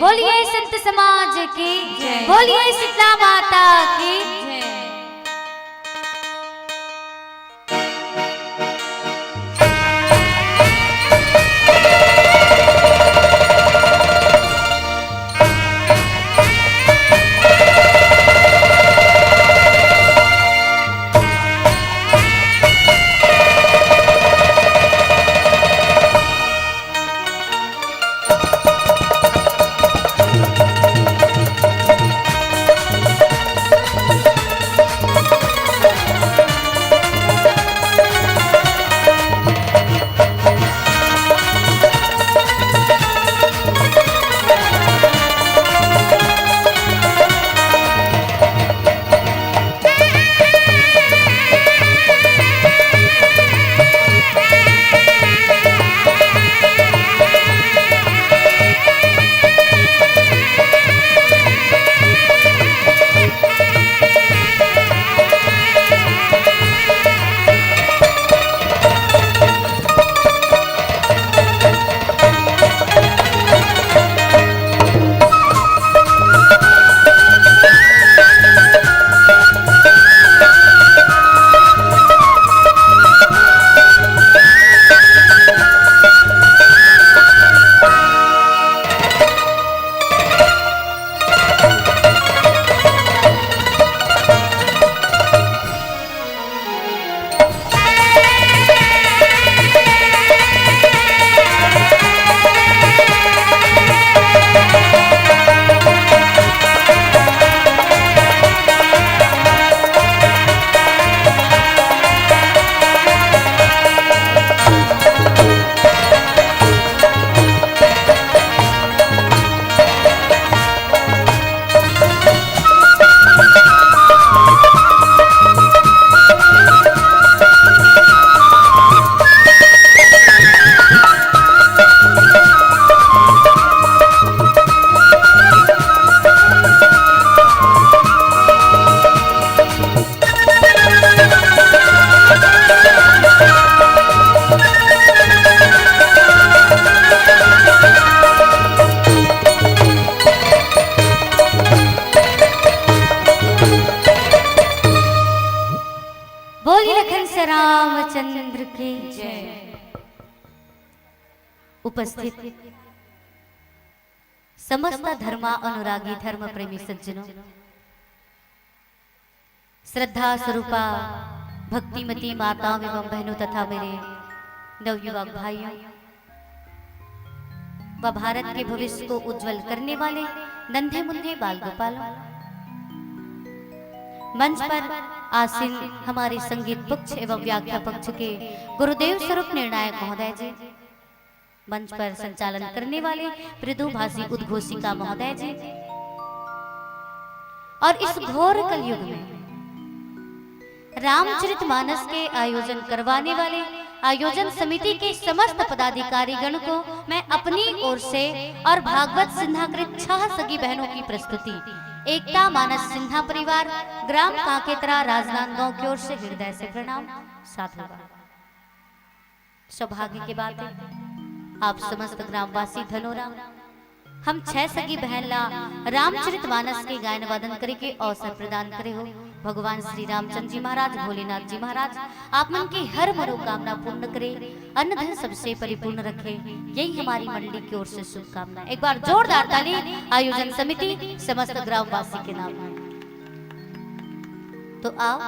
बोलिए संत समाज की जय, बोलिए शीतला माता की जय। रामचंद्र की जय। उपस्थित समस्त धर्मा अनुरागी धर्म प्रेमी सज्जनों, श्रद्धा स्वरूपा भक्तिमती माताओं एवं बहनों तथा मेरे नवयुवक भाइयों व भारत के भविष्य को उज्जवल करने वाले नन्हे मुन्ने बाल गोपालों, मंच पर आसीन हमारे संगीत पक्ष एवं व्याख्या पक्ष के गुरुदेव स्वरूप निर्णायक महोदय जी, मंच पर संचालन करने वाले मृदुभाषी उद्घोषिका महोदय जी, और इस घोर कलयुग में रामचरितमानस के आयोजन करवाने वाले आयोजन समिति के समस्त पदाधिकारी गण को मैं अपनी ओर से और भागवत सिन्हाकृत 6 सगी बहनों की प्रस्तुति एकता मानस सिन्हा परिवार ग्राम कांकेतरा राजनांदगांव की ओर से हृदय से प्रणाम। साथ होगा सौभाग्य की बात है आप समस्त ग्रामवासी धनोरा हम 6 सगी बहनला रामचरितमानस के गायन वादन करे के अवसर प्रदान करे हो। भगवान श्री रामचंद्र जी महाराज, भोलेनाथ जी महाराज आप मन की हर मनोकामना पूर्ण करे, अन्न धन सबसे परिपूर्ण रखे, यही हमारी मंडली की ओर से शुभकामना। एक बार जोरदार ताली आयोजन समिति समस्त ग्रामवासी के नाम। तो आओ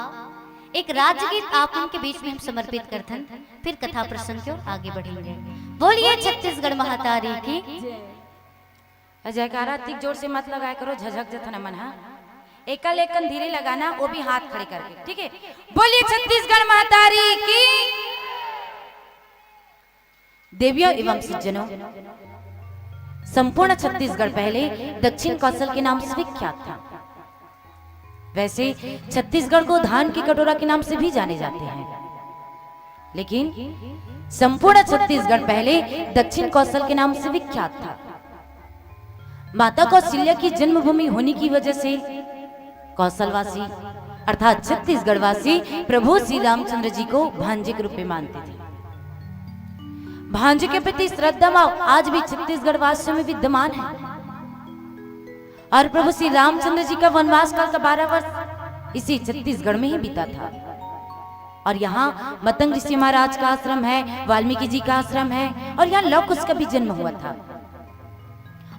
एक राजगीत आप उनके बीच में हम समर्पित करथन, फिर कथा प्रसंग की ओर आगे बढ़ेंगे। बोलिए छत्तीसगढ़ महातारी की जयकारा तिक जोर से मत लगाया करो, झझक जतना मन। हाँ एकल एकन धीरे लगाना, वो भी हाथ खड़े करके, ठीक है। बोलिए छत्तीसगढ़ महातारी की। देवियों एवं सज्जनों, संपूर्ण छत्तीसगढ़ पहले दक्षिण कौशल के नाम से विख्यात था। वैसे छत्तीसगढ़ को धान की कटोरा के नाम से भी जाने जाते हैं, लेकिन संपूर्ण छत्तीसगढ़ पहले दक्षिण कौशल के नाम से विख्यात था। माता कौशल्या की जन्मभूमि होने की वजह से कौशलवासी अर्थात छत्तीसगढ़वासी प्रभु श्री रामचंद्र जी को भांजे के रूप में मानते थे। भांजे के प्रति श्रद्धा भाव आज भी छत्तीसगढ़ वासियों में विद्यमान है। और प्रभु श्री रामचंद्र जी का वनवास काल का 12 वर्ष इसी छत्तीसगढ़ में ही बीता था। और यहाँ मतंग ऋषि महाराज का आश्रम है, वाल्मीकि जी का आश्रम है, और यहाँ लव कुश का भी जन्म हुआ था।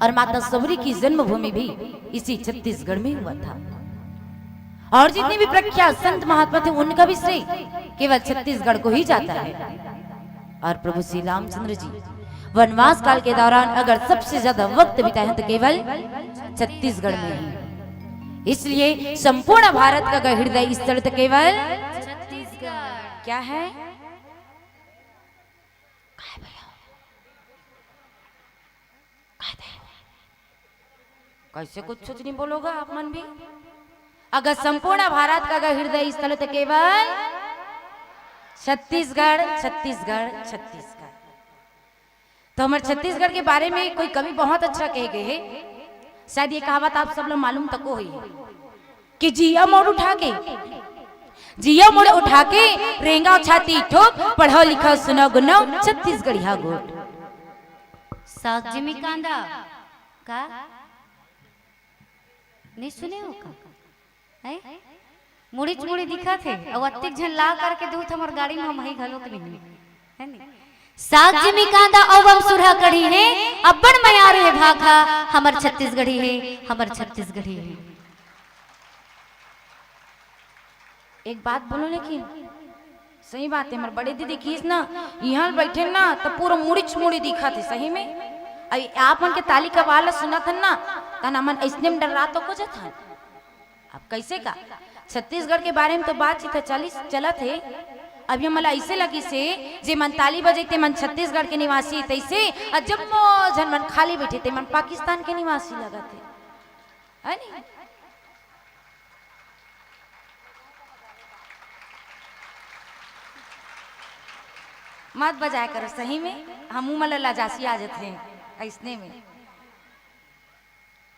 और माता सबरी की जन्मभूमि भी इसी छत्तीसगढ़ में हुआ था। और जितने भी प्रख्यात संत महात्मा थे उनका भी श्रेय केवल छत्तीसगढ़ को ही जाता है। और प्रभु श्री रामचंद्र जी वनवास काल के दौरान अगर सबसे ज्यादा वक्त बिताए तो केवल छत्तीसगढ़ में ही। इसलिए संपूर्ण भारत का हृदय स्थल तो केवल छत्तीसगढ़। क्या है? कैसे कुछ नहीं बोलोगा आप मन भी? अगर संपूर्ण भारत का हृदय स्थल तो केवल छत्तीसगढ़, छत्तीसगढ़, छत्तीसगढ़। तो हमारे छत्तीसगढ़ के बारे में कोई कवि बहुत अच्छा कह गए है, शायद ये कहावत आप सब लोग मालूम तक हुई है कि जिया मोड़ उठा के, जिया मोड़ उठा के रेंगा छाती ठोक, पढ़ो लिखो सुनो गुनो छत्तीसगढ़िया गोट। साग जिमी कांदा का नहीं सुने हो का? है मुड़ी चुड़ी दिखा थे और अत्तिक झन ला करके दूध हमर गाड़ी में हम ही घलो के नहीं है नी। साग जिमी कांदा अवम सुरहा कढ़ी है, अब्बड़ मयार है भाखा, हमर छत्तीसगढ़ी है, हमर छत्तीसगढ़ी है। एक बात बोलो, लेकिन सही बात है, हमारे बड़े दीदी की ना यहाँ बैठे ना तो पूरा मुड़ी दिखा थे सही में। आप मन के ताली का वाला सुना था ना तना मन ऐसने में डर रहा तो कुछ था। अब कैसे का छत्तीसगढ़ के बारे में तो बातचीत चला थे। अभी मला ऐसे लगी से जे मन ताली बजे थे मन छत्तीसगढ़ के निवासी तैसे, और जब जन मन खाली बैठे थे मन पाकिस्तान के निवासी लगा थे, है नहीं? मत बजाया करो सही में, हम मला लाजासी आ जाते हैं ऐसने में।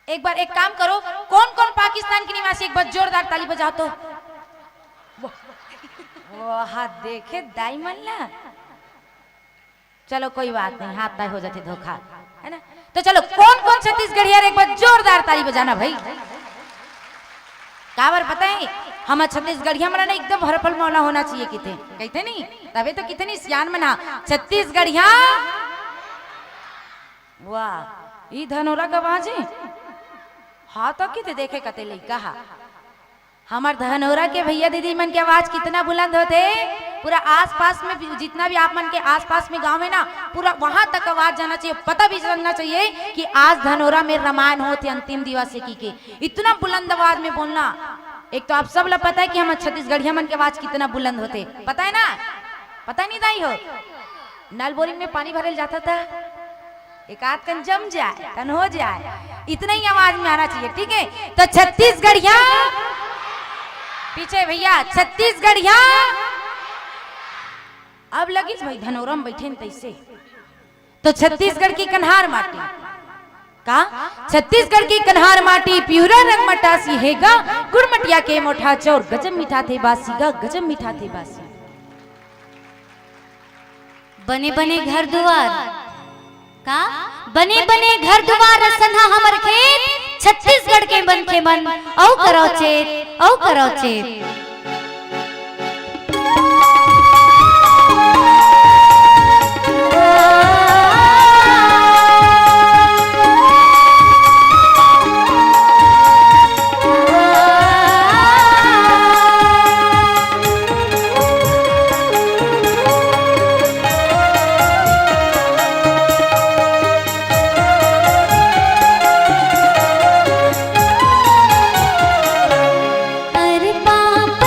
एक बार एक काम करो, कौन कौन पाकिस्तान के निवासी एक बार जोरदार ताली बजाओ तो। वो हाथ देखे दाई मल्ला। चलो कोई बात नहीं, हाथ ताई हो जाते धोखा, है ना? तो चलो कौन कौन छत्तीसगढ़िया एक बार जोरदार ताली बजाना भाई। काबर पता है हम छत्तीसगढ़िया मना एकदम हरपल मौला होना चाहिए किते कहते नहीं, तबे तो कितनी सियान मना छत्तीसगढ़िया। वाह ई धनोरा का बाजे हाँ तो किते देखे कते लई कहा हमार धनौरा के भैया दीदी मन की आवाज कितना बुलंद होते, पूरा आसपास में जितना भी आप मन के आसपास में गांव है ना पूरा वहां तक आवाज जाना चाहिए, पता भी चलना चाहिए कि आज धनौरा में रामायण होते अंतिम दिवस के इतना बुलंद आवाज में बोलना। एक तो आप सब लोग पता है कि हम छत्तीसगढ़िया मन की आवाज कितना बुलंद होते, पता है ना? पता नहीं दाई हो नल बोरिंग में पानी भरल जाता था, एक आध कन जम जाए कन हो जाए, इतना ही आवाज में आना चाहिए, ठीक है? तो छत्तीसगढ़िया पीछे भैया छत्तीसगढ़िया। अब लगी भाई धनौरा में बैठे तैसे तो छत्तीसगढ़ की कन्हार माटी का, छत्तीसगढ़ की कन्हार माटी प्यूरा रंग मटासी हैगा, गुड़मटिया के मोठा चौर गजब मीठा थे बासीगा, गजब मीठा थे बासी। बने बने घर दुआर का, बने बने घर दुआर सन्हा हमर खेत, छत्तीसगढ़ के मन के मन औ करो चेत, औ करो चेत। अरे बाप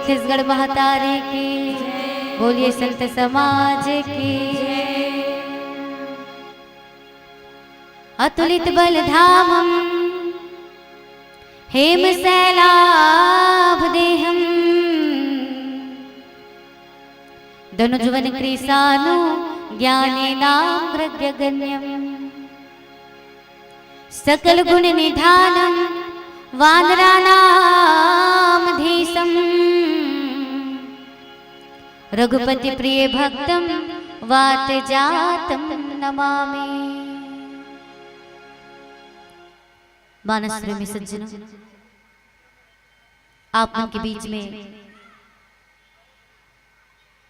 छत्तीसगढ़ महातारी की, बोलिए संत समाज की। अतुलित बल धामम हेम शैलाभ देहम, धनुजवन कृशानु ज्ञानेनाग्रगण्यम, सकल गुण निधानम वानरानामधीशम, रघुपति प्रिय भक्तम वात जातम नमामि। मानस प्रेमी सज्जनों, आप उनके बीच में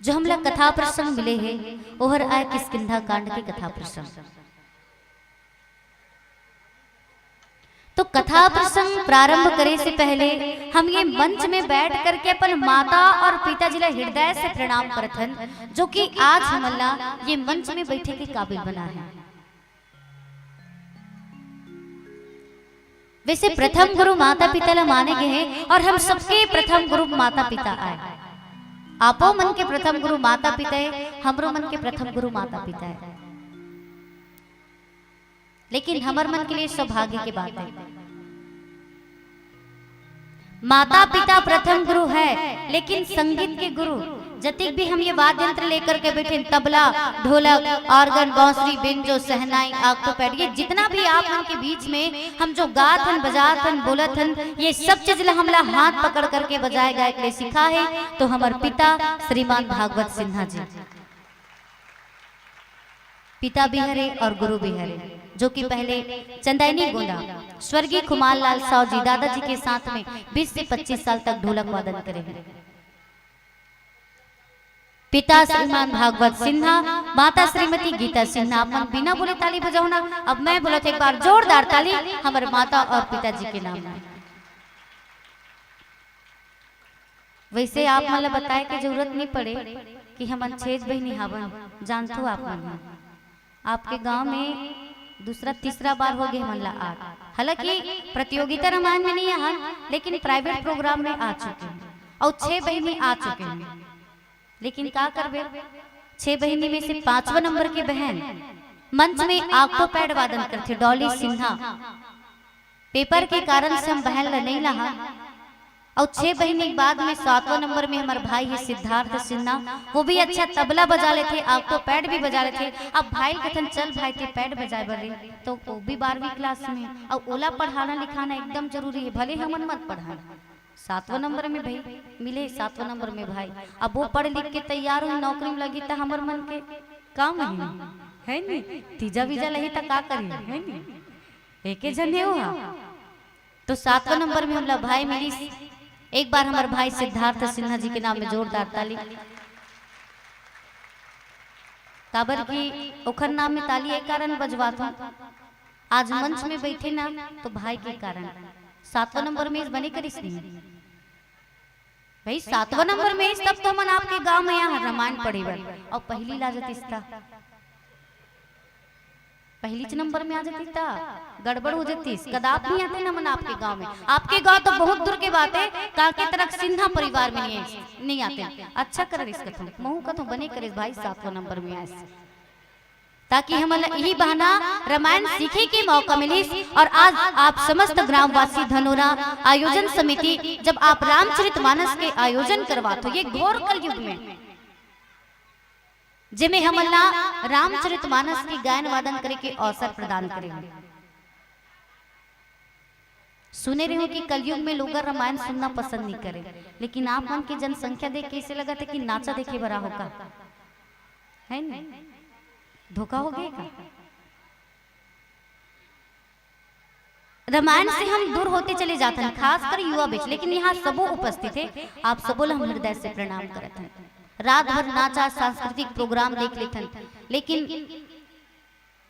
जो हम लोग कथा प्रसंग मिले हैं, ओहर आय किष्किंधा कांड की कथा प्रसंग। तो कथा प्रसंग प्रारंभ करे से पहले हम ये मंच में बैठ करके अपन माता और पिताजी ला हृदय से प्रणाम करथन, जो कि आज हमला ये मंच में बैठे के काबिल बना है। वैसे प्रथम गुरु माता पिता ला माने गए हैं, और हम सबके प्रथम गुरु माता पिता आए। आपो मन के प्रथम गुरु माता पिता है, हमरो मन के प्रथम गुरु माता पिता है। लेकिन हमर मन के लिए सौभाग्य की बात है, माता पिता प्रथम गुरु है, लेकिन संगीत के गुरु जतिक भी हम ये वाद्य यंत्र लेकर के बैठे, तबला, ढोलक, ऑर्गन, बांसुरी, बेंजो, सहनाई, ऑक्टोपैड, ये जितना भी आप उनके बीच में हम जो गाथन, बजाथन, बोलथन, ये सब चीज हमला हाथ पकड़ करके बजाए गाए के लिए सिखा है। तो हमारे पिता श्रीमान भागवत सिन्हा जी पिता भी हरे और गुरु भी हरे, जो कि पहले चंदैनी गोंदा स्वर्गीय कुमार लाल साव जी दादाजी के साथ में 20 से 25 साल तक ढोलक वादन करे हैं। पिता श्रीमान भागवत सिन्हा, माता श्रीमती गीता सिन्हा। अपन बिना बोले ताली बजाओ ना, अब मैं बोला एक बार जोरदार ताली हमारे माता और पिताजी के नाम में। वैसे आप मतलब बताए कि जरूरत नहीं पड़े कि हम 6 बहनी हवन, जानते हो आप मन आपके गांव में दूसरा तीसरा बार हो गए हमला आज। हालांकि प्रतियोगिता रामायण में नहीं है, लेकिन प्राइवेट प्रोग्राम में आ चुके हैं और 6 बहनी आ चुके हैं। लेकिन क्या करबे, 6 बहनी में से 5वां नंबर की बहन मंच में ऑक्टोपैड वादन करते डॉली सिन्हा। पेपर के कारण से हम बहन नहीं लहा, और 6 बहनी बाद में 7वां नंबर में हमारे भाई है सिद्धार्थ सिन्हा, वो भी अच्छा तबला बजा लेते, ऑक्टोपैड भी बजा लेते। अब भाई कथन चल भाई ते पैड बजाए बर, तो वो भी 12वीं क्लास में, और ओला पढ़ाना लिखाना एकदम जरूरी है, भले हमन मत पढ़ाना। 7वां नंबर में भाई मिले, 7वां नंबर में भाई, अब वो पढ़ लिख के तैयार हुई नौकरी में लगी, तो हमर मन के काम है नहीं, तीजा वीजा लही तो का करी है नहीं, एक जन है वो। तो 7वां नंबर में हमला भाई मिली। एक बार हमारे भाई सिद्धार्थ सिन्हा जी के नाम में जोरदार ताली। काबर की ओखर नाम में ताली एक कारण बजवाता, आज मंच में बैठे ना तो भाई के कारण। 7वां नंबर में इस बने करिस नहीं भाई, 7वां नंबर में इस तब तो मन आपके गांव में यहाँ रामायण पढ़े बर, और पहली ला जाती था, पहली नंबर में आ जाती था, गड़बड़ हो जाती, कदाप नहीं आते ना मन आपके गांव में। आपके गांव तो बहुत दूर के बात है, काके तरफ सिन्हा परिवार में नहीं आते। अच्छा कर महू कथों बने करे भाई 7वां नंबर में आए, ताकि हम यही बहाना रामायण सीखे के मौका मिले। और आज आप समस्त ग्रामवासी धनोरा आयोजन समिति जब आप रामचरितमानस के आयोजन करवाते हो, ये घोर कलयुग में जिमे हम रामचरितमानस की गायन वादन करे के अवसर प्रदान करेंगे। सुने रहे हो कि कलयुग में लोग रामायण सुनना पसंद नहीं करे, लेकिन आप मन की जनसंख्या देख कैसे लगा था कि नाचा देखे बड़ा होगा, है नहीं? धोखा हो गया का? रामायण से हम दूर होते चले जाते हैं, खासकर युवा बीच, लेकिन यहाँ सबो उपस्थित है, आप सबो हम हृदय से प्रणाम करते हैं। रात भर नाचा, सांस्कृतिक प्रोग्राम देख लेते हैं, लेकिन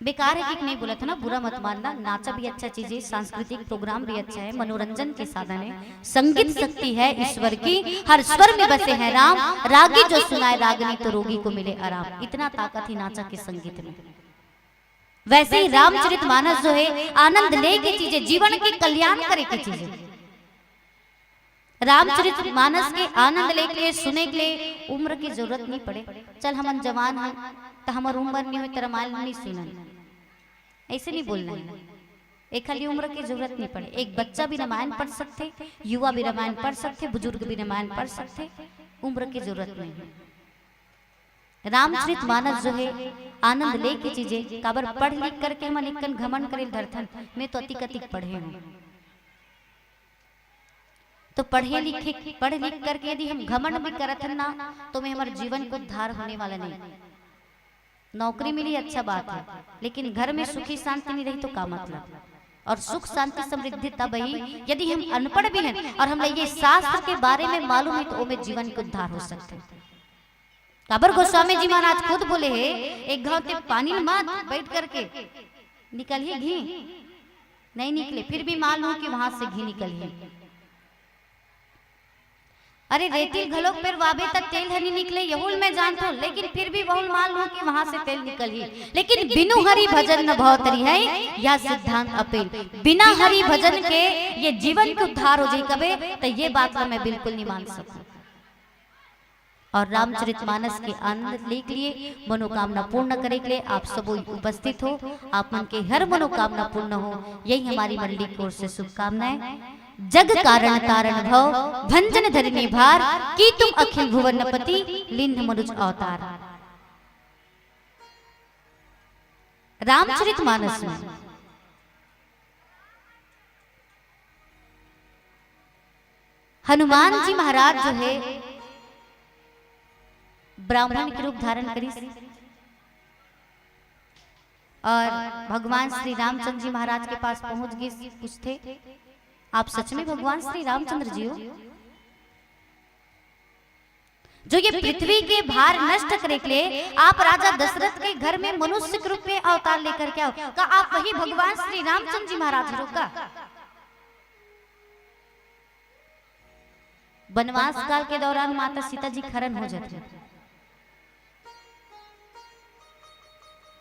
बेकार है कि नहीं बोला था ना, बुरा मत मानना, नाचा भी अच्छा चीज है, सांस्कृतिक प्रोग्राम भी अच्छा है, मनोरंजन के साधन है। संगीत शक्ति है ईश्वर की, हर स्वर में बसे है राम, रागी जो सुनाए रागनी तो रोगी को मिले आराम। इतना ताकत ही नाचा के संगीत में। वैसे ही रामचरितमानस जो है आनंद ले की चीज है, जीवन के कल्याण करे की चीज है। रामचरितमानस के आनंद लेके लिए सुने के लिए उम्र की जरूरत नहीं पड़े। चल हम जवान हैं तो हमार उम्र नहीं हुई तो रामायण नहीं सुनन, ऐसे नहीं बोलना है। एक खाली उम्र की जरूरत नहीं पड़े, एक बच्चा भी रामायण पढ़ सकते, युवा भी रामायण पढ़ सकते, बुजुर्ग भी रामायण पढ़ सकते, उम्र की जरूरत नहीं है। रामचरितमानस जो है आनंद ले की चीजें काबर पढ़ लिख करके हम निकन घमंड करे धरथन मैं तो अतिक अतिक पढ़े हूं। तो पढ़ लिख करके यदि हम घमंड भी करत हन ना तो मैं हमारे जीवन को उद्धार होने वाला नहीं। नौकरी मिली अच्छा बात है, लेकिन घर में सुखी शांति नहीं रही तो का मतलब। और सुख शांति समृद्धि तब ही यदि हम अनपढ़ भी हैं और हम ये शास्त्र के बारे में मालूम है तो वो में जीवन को उद्धार हो सकते हैं। काबर गोस्वामी जी महाराज खुद बोले हैं, एक घाव ते पानी में मत बैठ करके निकलिए घी नहीं निकले, फिर भी मान लो कि वहां से घी निकलिए। अरे रेती घलोक पर वाबे तक तेल है नहीं निकले यहुल मैं जानता हूँ, लेकिन फिर भी बहुल मान लो कि वहां से तेल निकलिए। लेकिन बिनु हरि भजन न भवतरी है यह सिद्धांत अपेल। बिना हरि भजन के ये जीवन को उद्धार हो जाए कबे तो ये बात मैं बिल्कुल नहीं मान सकता। और रामचरितमानस के आनंद ले के लिए मनोकामना पूर्ण करे के लिए आप सब उपस्थित हो, आप मन के हर मनोकामना पूर्ण हो, यही हमारी मंडली की ओर से शुभकामनाएं। जग कारण तारण भव भंजन धरिणी भार की तुम अखिल भुवनपति लिन्ह मनुज अवतार। रामचरितमानस में हनुमान जी महाराज जो है ब्राह्मण के रूप धारण करी और भगवान श्री रामचंद्र जी महाराज के पास पहुंच गए, पूछते आप सच में भगवान श्री रामचंद्र जी हो जो ये पृथ्वी के भार नष्ट करे के लिए आप राजा दशरथ के घर में मनुष्य के रूप में अवतार लेकर के आओ? का आप वही भगवान श्री रामचंद्र जी महाराज हो का? वनवास काल के दौरान माता सीता जी खरन हो जाते,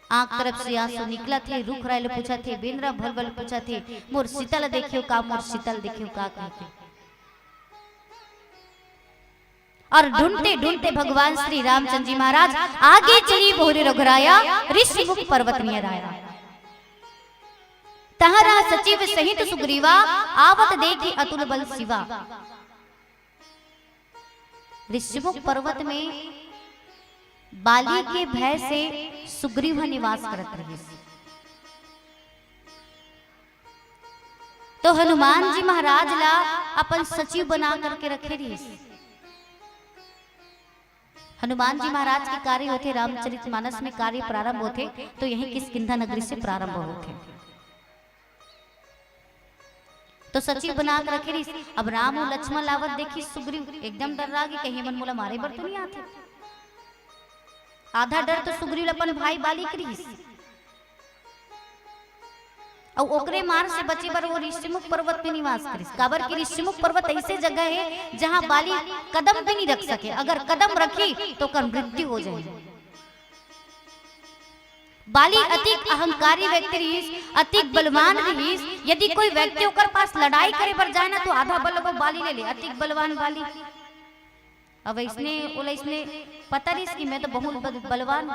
आंख तरफ से आंसू निकला थे, रुख रायल पूछा थे, बिंद्रा भल भल पूछा थे, मोर शीतल देखियो का, मोर शीतल देखियो का कहते। और ढूंढते ढूंढते भगवान श्री रामचंद्र जी महाराज आगे चली बोहरे रघुराया ऋषिमुख पर्वत नियर आया। तहाँ रहा सचिव सहित सुग्रीवा आवत देखी अतुल बल शिवा। ऋषिमुख पर्वत में बाली के भय से सुग्रीव निवास करत रहे। तो हनुमान जी महाराज ला अपन सचिव बना करके रखे रही। हनुमान जी महाराज के कार्य होते रामचरितमानस में कार्य प्रारंभ होते तो यही किष्किंधा नगरी से प्रारंभ होते। तो सचिव बना कर रखे रही। अब राम और लक्ष्मण लावत देखी सुग्रीव एकदम डर रहा कि कहीं मन मोला मारे बर तो नहीं आते। आधा डर तो सुग्रीव अपन भाई बाली करीस और ओकरे मार से बचे बर वो ऋषिमुख पर्वत में निवास करीस। काबर की ऋषिमुख पर्वत ऐसे जगह है जहां बाली कदम भी नहीं रख सके, अगर कदम रखी तो कर मृत्यु हो जाए। बाली अतिक अहंकारी व्यक्ति रहीस, अतिक बलवान रहीस। यदि कोई व्यक्ति ओकर पास लड़ाई करे बर जाए ना तो आधा बल वो बाली ले ले, अतिक बलवान बाली। अब इसने पता रही कि मैं तो बहुत बलवान।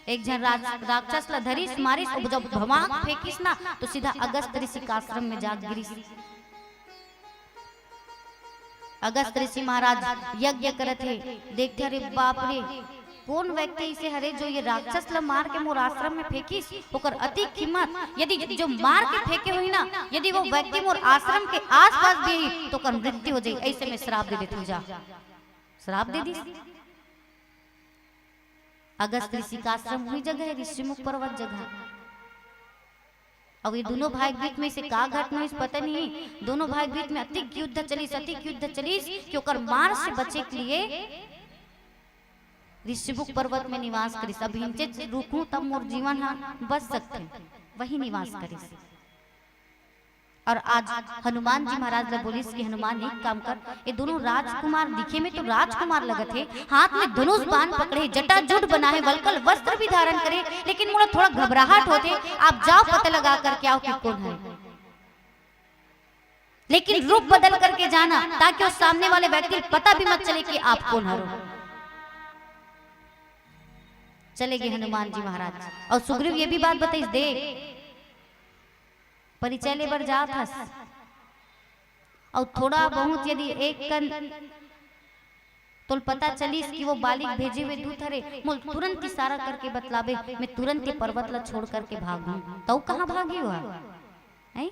एक जन राक्षस ला धरिस मारिस, जब भमाक फेंकिस ना तो सीधा अगस्त ऋषि का आश्रम में जा गिरिस। अगस्त ऋषि महाराज यज्ञ करत है, देखते अरे बाप रे कौन व्यक्ति इसे हरे जो ये राक्षस ला मार के मोर आश्रम में फेंकिस, ओकर अति कीमत यदि जो मार के फेंके हुई ना यदि वो व्यक्ति मोर आश्रम के आसपास भी तो कर मृत्यु हो जाए। ऐसे में श्राप दे देती, जा श्राप दे दी। अगस्त ऋषि का आश्रम हुई जगह है, ऋषिमुख पर्वत जगह। अब ये दोनों भाई बीच में से का घटना हुई पता नहीं। दोनों भाई बीच में अतिक युद्ध चलीस कि ओकर मार से बचे के लिए ऋषिमुख पर्वत में निवास करिस। अब हिंचे रुकूं तब मोर जीवन हाँ बच सकते, वही निवास करिस। और आज हनुमान जी महाराज ने बोलिस कि हनुमान एक काम कर, ये दोनों राजकुमार दिखे में तो राजकुमार लगत है, हाथ में धनुष बाण पकड़े, जटाजूट बनाए, वलकल वस्त्र भी धारण करे, लेकिन मोला थोड़ा घबराहट होते। आप जाओ पता लगा करके आओ कि कौन है। लेकिन रूप बदल करके जाना ताकि उस सामने वाले व्यक्ति को पता भी मत चले कि आप कौन हो। चले गए हनुमान जी महाराज और सुग्रीव ये भी बात बताई दे परिचय ले बर जा था और थोड़ा बहुत यदि एक कन तो पता चली कि वो बालिक भेजे हुए दूत हरे मोल तुरंत इशारा करके बतलावे मैं तुरंत ही पर्वत ला छोड़ करके भागूं तो कहां भागी हुआ है।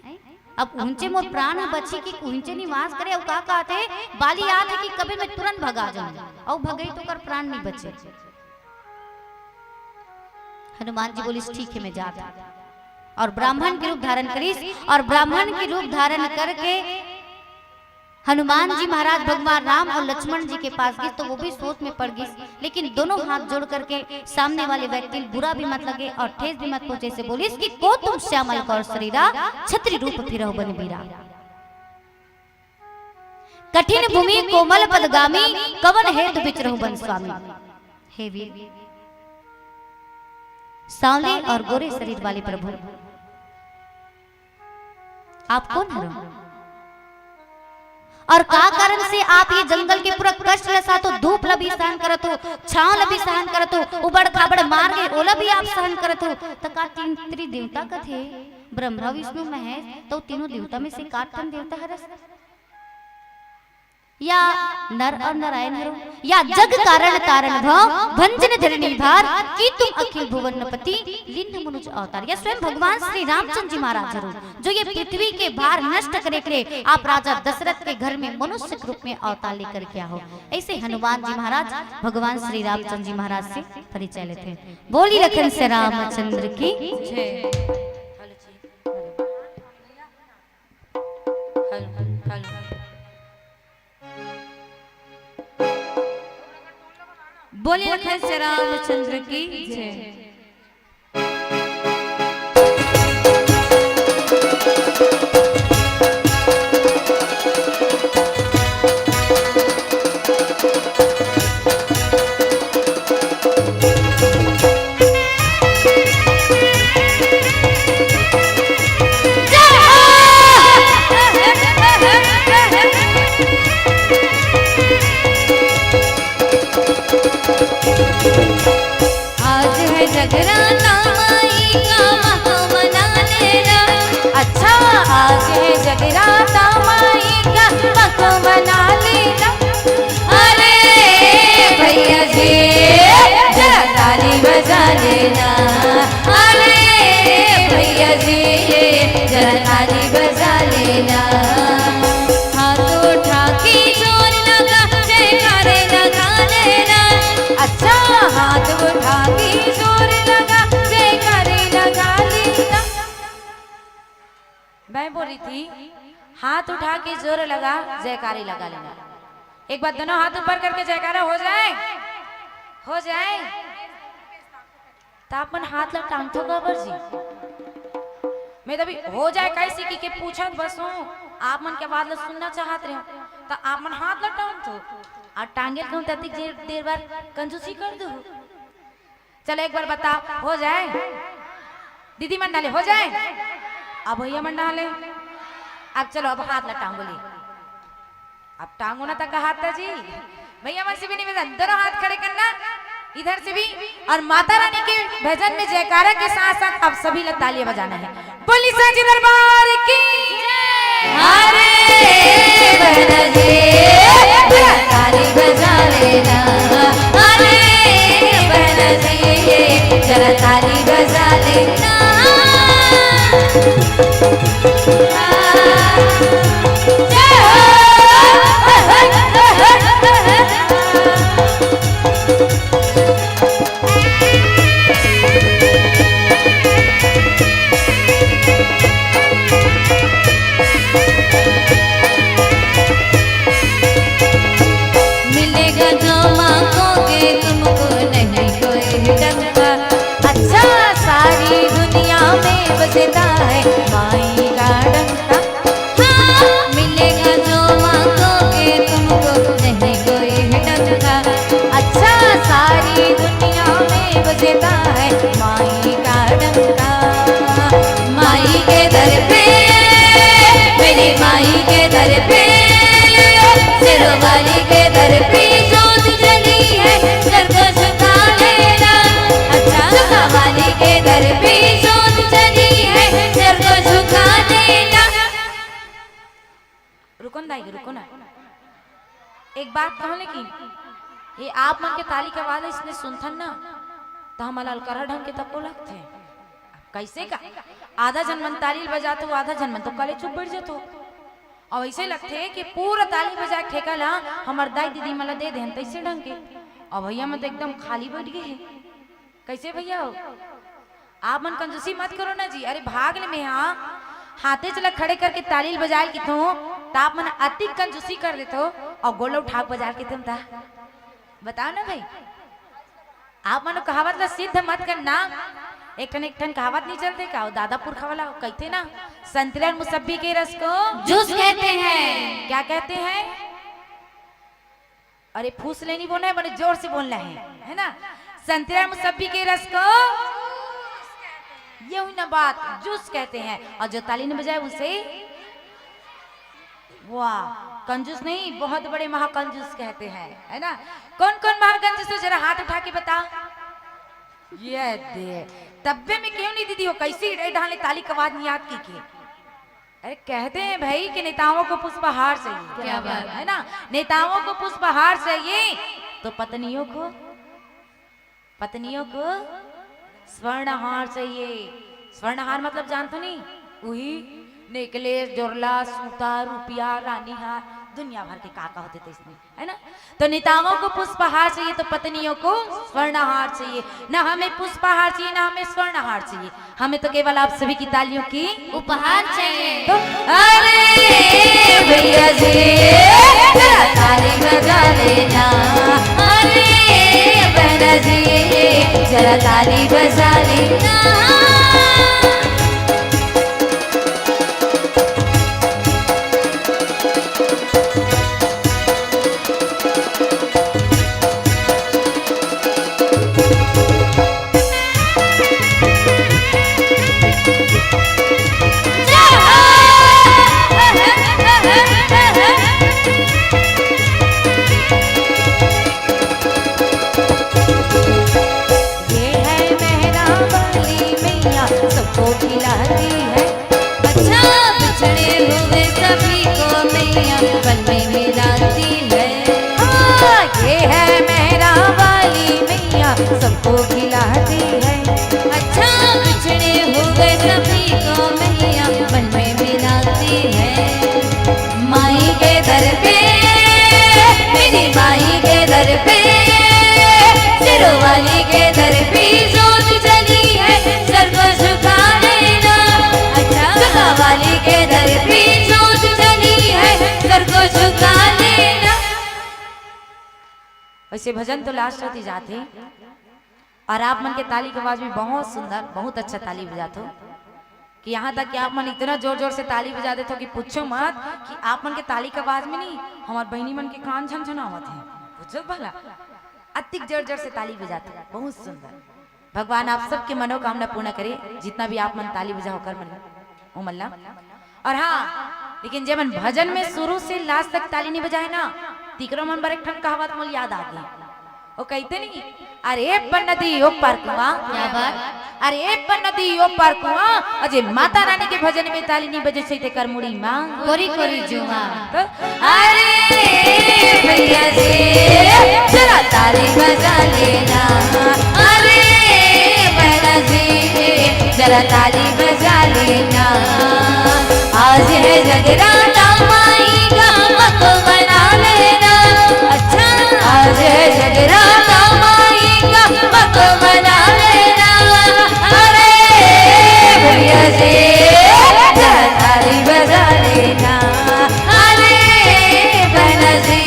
अब ऊंचे मोर प्राण बची की ऊंचे निवास करे और का कहते बाली याद है कि कभी मैं तुरंत भगा जाऊं और भगई तो कर प्राण नहीं बचे। हनुमान जी बोली ठीक है मैं जाता और ब्राह्मण के रूप धारण करीस और ब्राह्मण के रूप धारण करके हनुमान जी महाराज भगवान राम और लक्ष्मण जी के पास गए तो वो भी सोच में पड़ गई, लेकिन दोनों हाथ जोड़ करके सामने वाले व्यक्ति बुरा भी मत लगे और ठेस भी मत पहुंचे से बोली कि को तुम श्यामल कौर शरीरा छत्री रूप फिरहु बन बीरा कठिन भूमि कोमल पदगामी कवन हेतु बिचरहु बन स्वामी। हे वीर सांवले और गोरे शरीर वाले प्रभु आप कौन हो और का कारण से आप ये जंगल के पूरा कष्ट लसा तो धूप लभी सहन करत हो छांव लभी सहन करत हो उबड़ खाबड़ मार गए ओला भी आप सहन करत हो तो का तीन त्रिदेवता कथे ब्रह्मा विष्णु महेश तो तीनों देवता में से काटन देवता हरस या नर और नारायण हरो या जग कारण तारण भव भंजन धरणी भार की तुम अखिल भुवनपति लिन्न मनुज अवतार या स्वयं भगवान श्री रामचंद्र जी महाराज हरो जो ये पृथ्वी के भार नष्ट करे के आप राजा दशरथ के घर में मनुष्य के रूप में अवतार लेकर के आओ। ऐसे हनुमान जी महाराज भगवान श्री रामचंद्र जी महाराज से परिचय लेते हैं। बोली लखन से रामचंद्र की जय। बोलिए लखन से रामचंद्र की जय। जगराता माई का महो मनाने रा। अच्छा आज है जगराता माई का महो मना लेना। अरे भैया जी जरा ताली बजा लेना। अरे भैया जी जरा ताली बजा लेना। हाथ उठा के जोर लगा जयकारे लगा लेना। अच्छा हाथ उठा के जोर लगा जयकारे लगा लेना। मैं बोल रही थी हाथ उठा के जोर लगा जयकारे लगा लेना। एक बार दोनों हाथ ऊपर करके जयकारा हो जाए तो अपन हाथ लग टांग तो गबर जी मैं तभी हो जाए कैसी की पूछत बस हूँ आप मन के आवाज सुनना चाहत रहे तो आप मन हाथ लग टांग तो और टांगे क्यों ततिक देर बार कंजूसी कर दो। चलो एक बार बताओ हो जाए दीदी मन डाले हो जाए अब भैया मन डाले अब चलो अब हाथ लग टांगो ले अब टांगो ना तक हाथ जी भैया मन से भी निवेदन दोनों हाथ खड़े करना इधर से भी और माता रानी के भजन में जयकारा के साथ साथ अब सभी लोग तालियां बजाना है। बोली सांची दरबार की अरे बहनजी ताली बजा लेना। अरे बहनजी जरा ताली बजा लेना। मिलेगा जो मांगोगे तुमको नहीं कोई डंका। अच्छा सारी दुनिया में बसता है माई का डंका। हाँ मिलेगा जो मांगोगे तुमको नहीं कोई डंका। अच्छा सारी दुनिया में बसता है माई का डंका। माई के दर पे मेरी माई के दर एक बात कहूं, लेकिन ये आप मन के ताली के आवाज इसने सुनथन ना तो हमारा अलकरा ढंग के तको लगते हैं। कैसे का आधा जनमन ताली बजाते हो, आधा जनमन तो कले चुप बैठ जाते हो। और ऐसे लगते है कि पूरा ताली बजा के ठेका ला हमार दाई दीदी मला दे देन तैसे ढंग के। और भैया मत एकदम खाली बैठ गए हैं। कैसे भैया हो? आप मन कंजूसी मत करो ना जी। अरे भाग ले में हाँ हाथे चला खड़े करके ताली बजाए की तो आप मन अति कंजूसी कर देते हो और गोला उठा बजा के तुम था बताओ ना भाई। आप मनो कहावत ला सिद्ध मत करना। एक ठन कहावत नहीं चलते का दादा पुरखा वाला कहते ना, संतरे और मुसब्बी के रस को जूस कहते हैं। क्या कहते हैं? अरे फूस लेनी बोलना है, बड़े जोर से बोलना है ना। संतरे और मुसब्बी के रस को ये हुई ना बात, जूस कहते हैं। और जो ताली ने बजाए उसे वाह कंजूस नहीं, बहुत बड़े महाकंजूस कहते हैं, है ना। कौन कौन महाकंजूस है जरा हाथ उठा के बता। ये दे तब्बे में क्यों नहीं दीदी हो, कैसी ढाले ताली की आवाज नहीं याद की के। अरे कहते हैं भाई कि नेताओं को पुष्पहार चाहिए। क्या बात है ना, नेताओं को पुष्पहार चाहिए तो पत्नियों को स्वर्णहार चाहिए। स्वर्णहार मतलब जानते नहीं, वही नेकलेस जोरला सूता रुपया रानी हार दुनिया भर के काका होते थे इसमें, है ना। तो नेताओं को पुष्पहार चाहिए तो पत्नियों को स्वर्णहार चाहिए। ना हमें पुष्पहार चाहिए ना हमें स्वर्णहार चाहिए, हमें तो केवल आप सभी की तालियों की उपहार चाहिए। तो अरे भैया जी जरा ताली बजा लेना, अरे बहना जी जरा ताली बजा लेना। सबको खिलाती है। अच्छा बिछड़े हुए सभी को मैया बन में मिलाती है। माई के दर पे मेरी माई के दर पे सिरों वाली के दर पे जोत जली है, सर को झुका लेना। अच्छा झुका वाली के दर पे जोत जली है, सर को झुका लेना। वैसे भजन तो लास्ट होती जाते और आप मन के ताली की आवाज में बहुत सुंदर बहुत अच्छा ताली बजाते हो कि यहाँ तक कि आप मन इतना जोर जोर से ताली बजा देते हो कि पूछो मत कि आप मन के ताली की आवाज में नहीं हमारे बहनी मन के कान झनझनावत है। पूछो भला अतिक जोर जोर से ताली बजाते हो, बहुत सुंदर। भगवान आप सबके मनोकामना पूर्ण करे, जितना भी आप मन ताली बजा होकर मन वो मल्ला। और हाँ लेकिन जब मन भजन में शुरू से लास्ट तक ताली नहीं बजाए ना तीकरो मन पर एक ठन कहावत मोल याद आ गई। वो कहते नहीं, अरे पर नदी ओ पर कुआं, क्या बात? अरे पर नदी ओ पर कुआं, अजय माता रानी के भजन में ताली नहीं बजे से कर मुड़ी मां कोरी कोरी जुआ। तो अरे भैया जी जरा ताली बजा लेना, अरे बहना जी जरा ताली बजा लेना। आज है जगराता माई का मत बना लेना। अच्छा आज है जगराता माई का मत बना लेना। अरे भैया जी जरा ताली बजा लेना, अरे बहना जी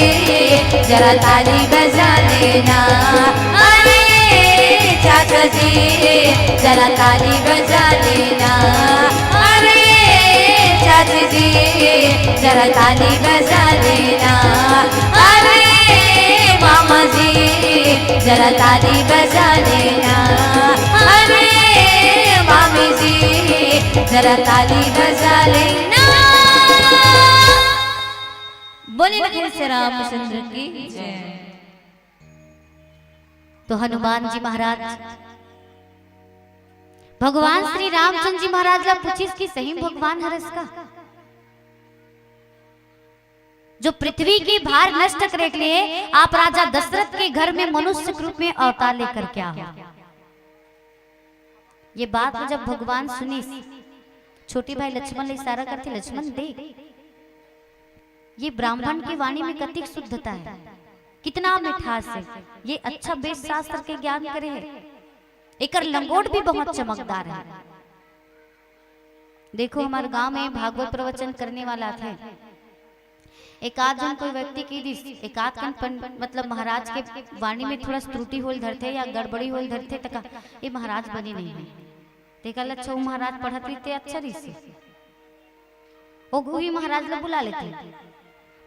जरा ताली बजा लेना। अरे चाचा जी जरा ताली बजा लेना, अरे चाची जी जरा ताली बजा लेना। अरे मामा जी जरा ताली बजा लेना, अरे मामी जी जरा ताली बजा लेना। बोले लखन से रामचंद्र की जय। तो हनुमान जी महाराज भगवान श्री रामचंद्र जी महाराज ला पूछिस कि सही भगवान हरस का जो पृथ्वी की भार नष्ट करने के लिए आप राजा दशरथ के घर में मनुष्य के रूप में अवतार लेकर के आओ। ये बात जब भगवान सुनी, छोटी भाई लक्ष्मण ने इशारा करते, लक्ष्मण देख, ये ब्राह्मण की वाणी में कतिक शुद्धता है, कितना मिठास है, ये अच्छा वेद शास्त्र के ज्ञान करे है, एकर लंगोट भी बहुत चमकदार है। देखो हमारे गांव में भागवत प्रवचन करने वाला थे, एक आध जन कोई व्यक्ति की दिस, एक आध कन मतलब महाराज के वाणी में थोड़ा त्रुटि होल धरते या गड़बड़ी होल धरते तक ये महाराज बने नहीं है। देखा अच्छा वो महाराज पढ़त रही अच्छा रही से वो ही महाराज ला बुला लेते,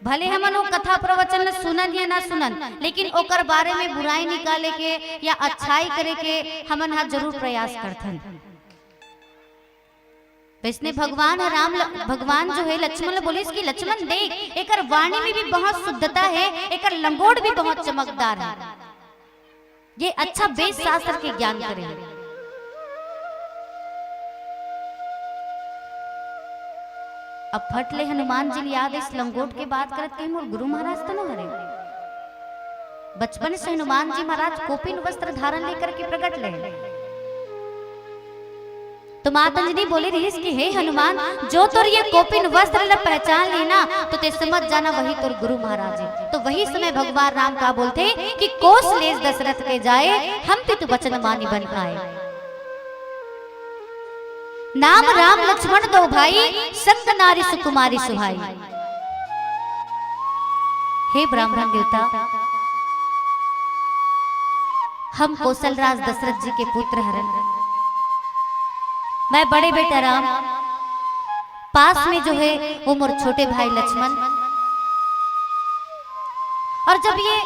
भले हमन वो कथा प्रवचन सुनन या ना सुनन, लेकिन ओकर बारे में बुराई निकाले के या अच्छाई करे के हमन हा जरूर प्रयास करथन। वैसने भगवान जो है लक्ष्मण बोले कि लक्ष्मण देख, एकर वाणी में भी बहुत शुद्धता है, एकर लंगोट भी बहुत चमकदार है, ये अच्छा वेद शास्त्र के ज्ञान करे। अब फटले हनुमान जी याद इस लंगोट के बात करत कहीं मोर गुरु महाराज तो न हरे। बचपन से हनुमान जी महाराज कोपिन वस्त्र धारण लेकर के प्रकट ले, तो माता अंजनी बोले रही कि हे हनुमान, जो तोर ये कोपिन वस्त्र ल पहचान लेना तो ते समझ जाना वही तोर गुरु महाराज है। तो वही समय भगवान राम का बोलते कि कोस लेस दशरथ के जाए, हम तू वचन मानी बन आए। नाम राम लक्ष्मण दो भाई, संग नारी सुकुमारी सुहाई। हे ब्राह्मण देवता, हम कौशल राज दशरथ जी के पुत्र हरन, मैं बड़े बेटा राम, पास में जो है वो मोर छोटे भाई लक्ष्मण, और जब ये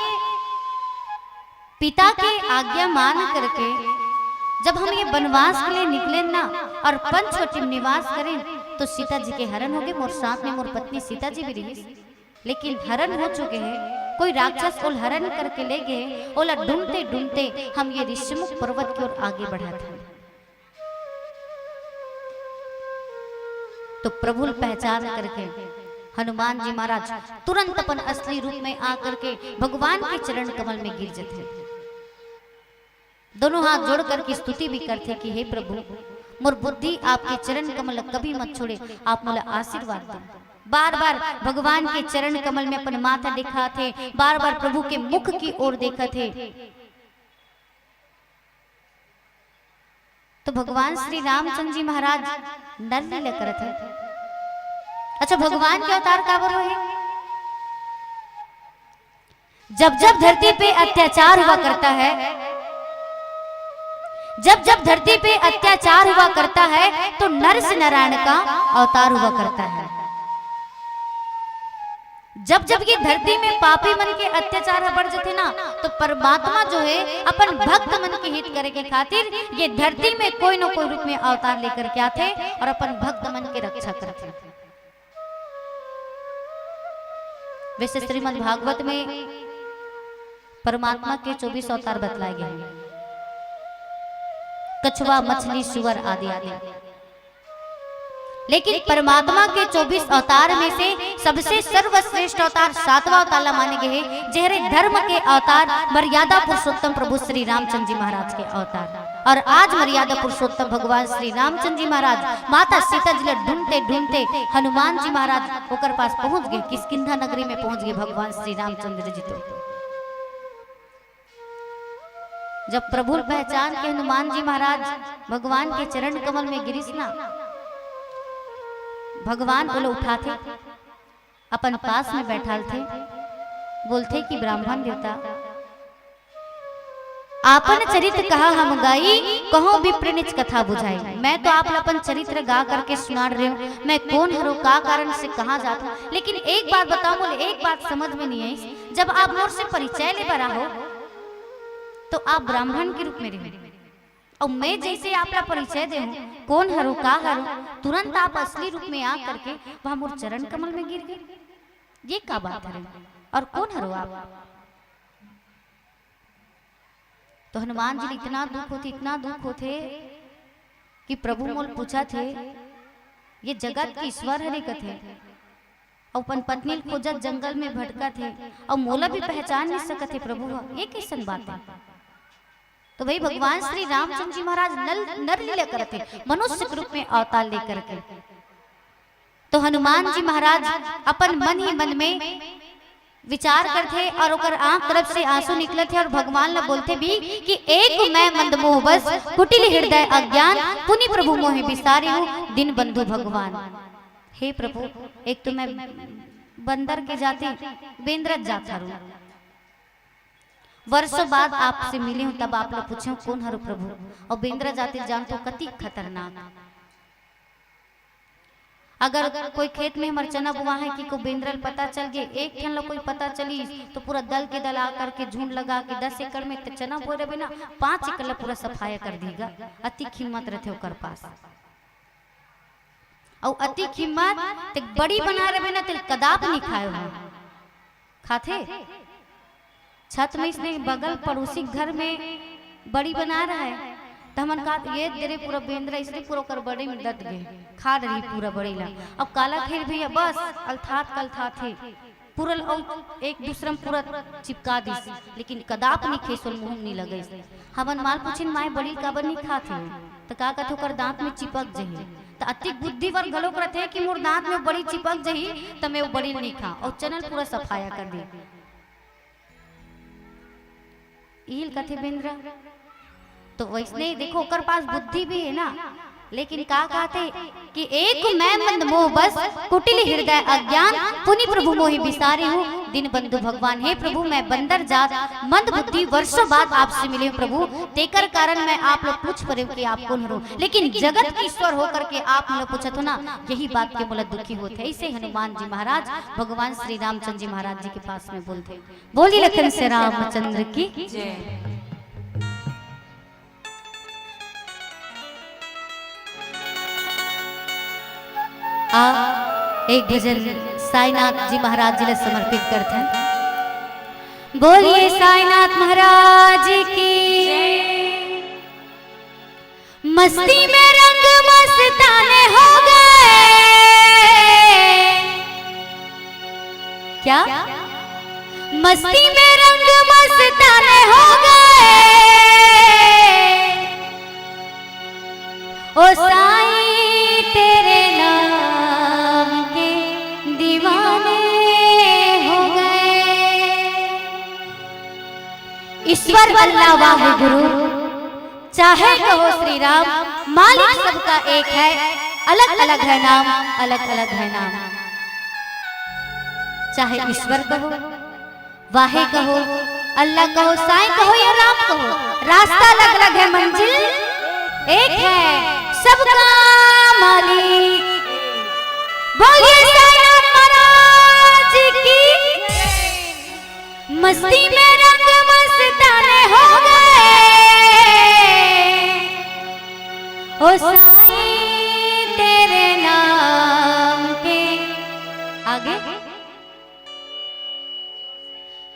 पिता के आज्ञा मान करके जब हम ये वनवास के लिए निकले ना और पंचवटी निवास करें, तो सीता जी के हरण हो गए। मोर साथ में मोर पत्नी सीता जी भी रही, लेकिन हरण हो चुके हैं। कोई राक्षस ओल हरण करके ले गए, ओला ढूंढते ढूंढते हम ये ऋषिमुख पर्वत की ओर आगे बढ़ा था। तो प्रभु पहचान करके हनुमान जी महाराज तुरंत अपन असली रूप में आकर के भगवान के चरण कमल में गिर जाते, दोनों हाथ जोड़कर की स्तुति भी करते कि हे प्रभु, मोर बुद्धि आपके चरण कमल कभी मत छोड़े, आप मोला आशीर्वाद दें। बार बार भगवान के चरण कमल में अपन माथा दिखाते, बार बार प्रभु के मुख की ओर देखते। तो भगवान श्री रामचंद्र जी महाराज नर लीला करत है। अच्छा, भगवान के अवतार काबर हुए? जब जब धरती पे अत्याचार हुआ करता है, जब जब धरती पे अत्याचार हुआ करता है, तो नरसिंह नारायण का अवतार हुआ करता है। जब जब ये धरती में पापी मन के अत्याचार बढ़ जाते ना, तो परमात्मा जो है अपन भक्त मन के हित करे के खातिर ये धरती में कोई न कोई रूप में अवतार लेकर के आते और अपन भक्त मन के रक्षा करते। वैसे श्रीमद् भागवत में परमात्मा के 24 अवतार बतलाए गए हैं, कछुआ, मछली, सुअर आदि आदि। लेकिन परमात्मा के 24 अवतार में से सबसे सर्वश्रेष्ठ अवतार 7वां अवतार माने गए हैं, जेहरे धर्म के अवतार मर्यादा पुरुषोत्तम प्रभु श्री रामचंद्र जी महाराज के अवतार। और आज मर्यादा पुरुषोत्तम भगवान श्री रामचंद्र जी महाराज माता सीता जी ढूंढते ढूंढते हनुमान जी महाराज होकर पास पहुंच गए, किष्किंधा नगरी में पहुंच गए भगवान श्री रामचंद्र जी। तो जब प्रभु पहचान के हनुमान जी महाराज भगवान के चरण कमल में गिरिस ना, भगवान बोले उठाते, अपन पास में बैठाल थे, बोलते कि ब्राह्मण देवता, आपन चरित्र कहा हम गाई, कहो विप्र कथा बुझाई। मैं तो आप अपन चरित्र गा करके सुना रहे हूँ, मैं कौन हूँ, का कारण से कहाँ जाता। लेकिन एक बात बताओ, बोले एक बात समझ में नहीं आई, जब आप मोर से परिचय ले बरा हो तो आप ब्राह्मण के रूप में रहे, और मैं जैसे आपका परिचय दे कौन हरू का हरू, तुरंत आप असली रूप में आ करके वहां मोर चरण कमल में गिर गए। ये क्या बात है? और कौन हरू आप? तो हनुमान जी इतना दुख होते, इतना दुख होते कि प्रभु मोल पूछा थे, ये जगत के ईश्वर हरे कथे, और अपन पत्नी खोजत जंगल में भटका थे और मोला भी पहचान नहीं सकते प्रभु ये कैसन बात है। तो भाई भगवान श्री रामचंद्र जी महाराज नर लीला करते मनुष्य के रूप में अवतार लेकर के। तो हनुमान जी महाराज अपन मन ही मन में विचार करते और ओकर आंख तरफ से आंसू निकले थे और भगवान ला बोलते भी कि एक मैं मंदमोह बस कुटिल हृदय अज्ञान पुनि प्रभु मोहि बिसारी हूँ दिन बंधु भगवान। हे प्रभु एक तो मैं बंदर के जाति बेंद्रत जाता रू, वर्षों बाद आपसे मिली हूँ तब आप लोग पूछे कौन हरो प्रभु, और बेंद्रा जाति जान तो कति खतरनाक। अगर कोई खेत में हमारे चना बुआ है कि को बेंद्रल पता चल गए एक ठन ला कोई पता चली तो पूरा दल के दल आकर के झुंड लगा के 10 एकड़ में तो चना बो रहे ना 5 एकड़ ला पूरा सफाया कर देगा। अति हिम्मत रहते ओकर पास और अति हिम्मत ते बड़ी बना रहे ना तिल कदाप नहीं खाए हो खाते छत में इसने बगल पड़ोसी घर में बड़ी बना रहा है तो हमन कहा ये तेरे पूरा बेंद्रा इसलिए पूरा कर बड़े में दट गए खा रही पूरा बड़ी ला। अब काला खेल भैया बस अल्थात कलथा थे पूरा एक दूसरे में पूरा चिपका दी लेकिन कदाप नहीं खेसोल मुंह नहीं लगे। हमन माल पूछिन माए बड़ी काबर नहीं खाते तो का कहते ओकर दांत में चिपक जाही तो अति बुद्धिवर गलोक रहते कि मोर दांत में बड़ी चिपक जाही तो मैं वो बड़ी नहीं खा और चनल पूरा सफाया कर दी। इल कथे बेंद्रा तो वैसने देखो ओकर पास बुद्धि भी है ना लेकिन का कहते कि एक मैं मंदमोह बस कुटिल हृदय अज्ञान पुनि प्रभु मोहि बिसारी हूँ दिन बंधु भगवान। हे प्रभु मैं बंदर जात मंद बुद्धि वर्षों बाद आपसे मिले हूँ प्रभु तेकर कारण मैं आप लोग पूछ पड़े कि आप कौन हो लेकिन जगत के ईश्वर होकर के आप लोग पूछत हो ना यही बात के बोला दुखी होते। ऐसे हनुमान जी महाराज भगवान श्री रामचंद्र जी महाराज जी के पास में बोलते बोली लखन से रामचंद्र की जय। एक भजन साईनाथ जी महाराज जी समर्पित करते हैं। बोलिए साईनाथ महाराज की मस्ती में रंग मस्ताने हो गए क्या मस्ती में रंग मस्ताने हो गए ओ साईं तेरे नाम के दीवाने हो गए। ईश्वर वल्ला वाहे गुरु चाहे कहो श्री राम मालिक सबका एक है अलग अलग है नाम अलग अलग है नाम। चाहे ईश्वर कहो वाहे कहो अल्लाह कहो साईं कहो या राम कहो रास्ता अलग अलग है मंजिल एक है सबका मालिक। बोलिए साईनाथ महाराज की मस्ती में रंग मस्ताने हो गए ओ साईं तेरे नाम के आगे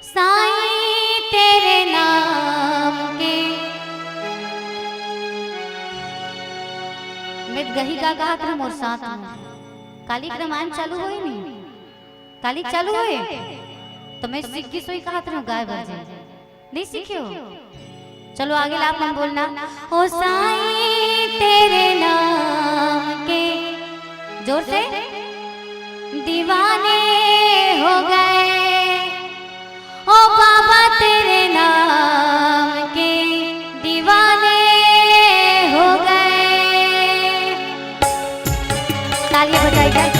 साईं तेरे नाम के मैं गही का कहा क्रम और साथ काली रामायण चालू होए नहीं काली चालू होए तो मैं सीख की सोई कहा था गाय बजे नहीं सीखे हो। चलो आगे आप मन बोलना ओ साईं तेरे नाम के जोर से दीवाने हो गए ओ बाबा तेरे नाम के दीवाने हो गए। तालियां बजाइए।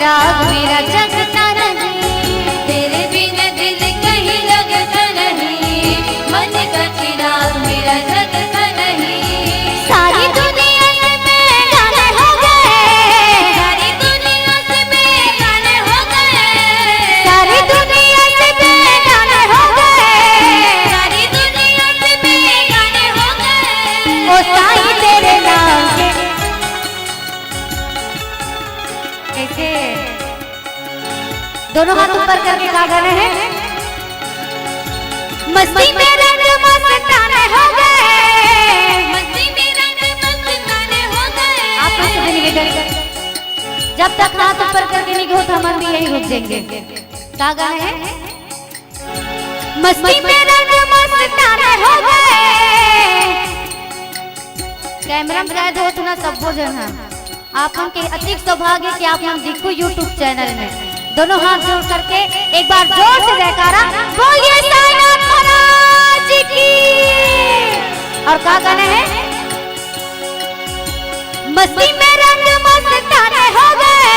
चिराग मेरा जगता नहीं, तेरे बिना दिल कहीं लगता नहीं, मन का चिराग मेरा जगता नहीं। सारी दुनिया से बेगाने हो गए, सारी दुनिया से बेगाने हो गए, सारी दुनिया से बेगाने हो गए, सारी दुनिया से बेगाने हो गए। ओ साईं तेरे नाम के कैसे दोनों हाथ ऊपर करके गा गाने हैं। मस्ती में रंग मस्ताने हो गए, मस्ती में रंग मस्ताने हो गए। आप लोग से निवेदन, जब तक हाथ ऊपर करके नहीं हो तो हम भी यही रुक जाएंगे। क्या गाने हैं? मस्ती में रंग मस्ताने हो गए। कैमरा में कैद हो तो ना सब भोजन है। आप हम के अधिक सौभाग्य कि आप हम दिखो यूट्यूब चैनल में। दोनों हाथ जोड़ करके एक बार जोर से जयकारा बोलिए साईनाथ महाराज की। और क्या गाने हैं? मस्ती में रंग मस्ताने हो गए,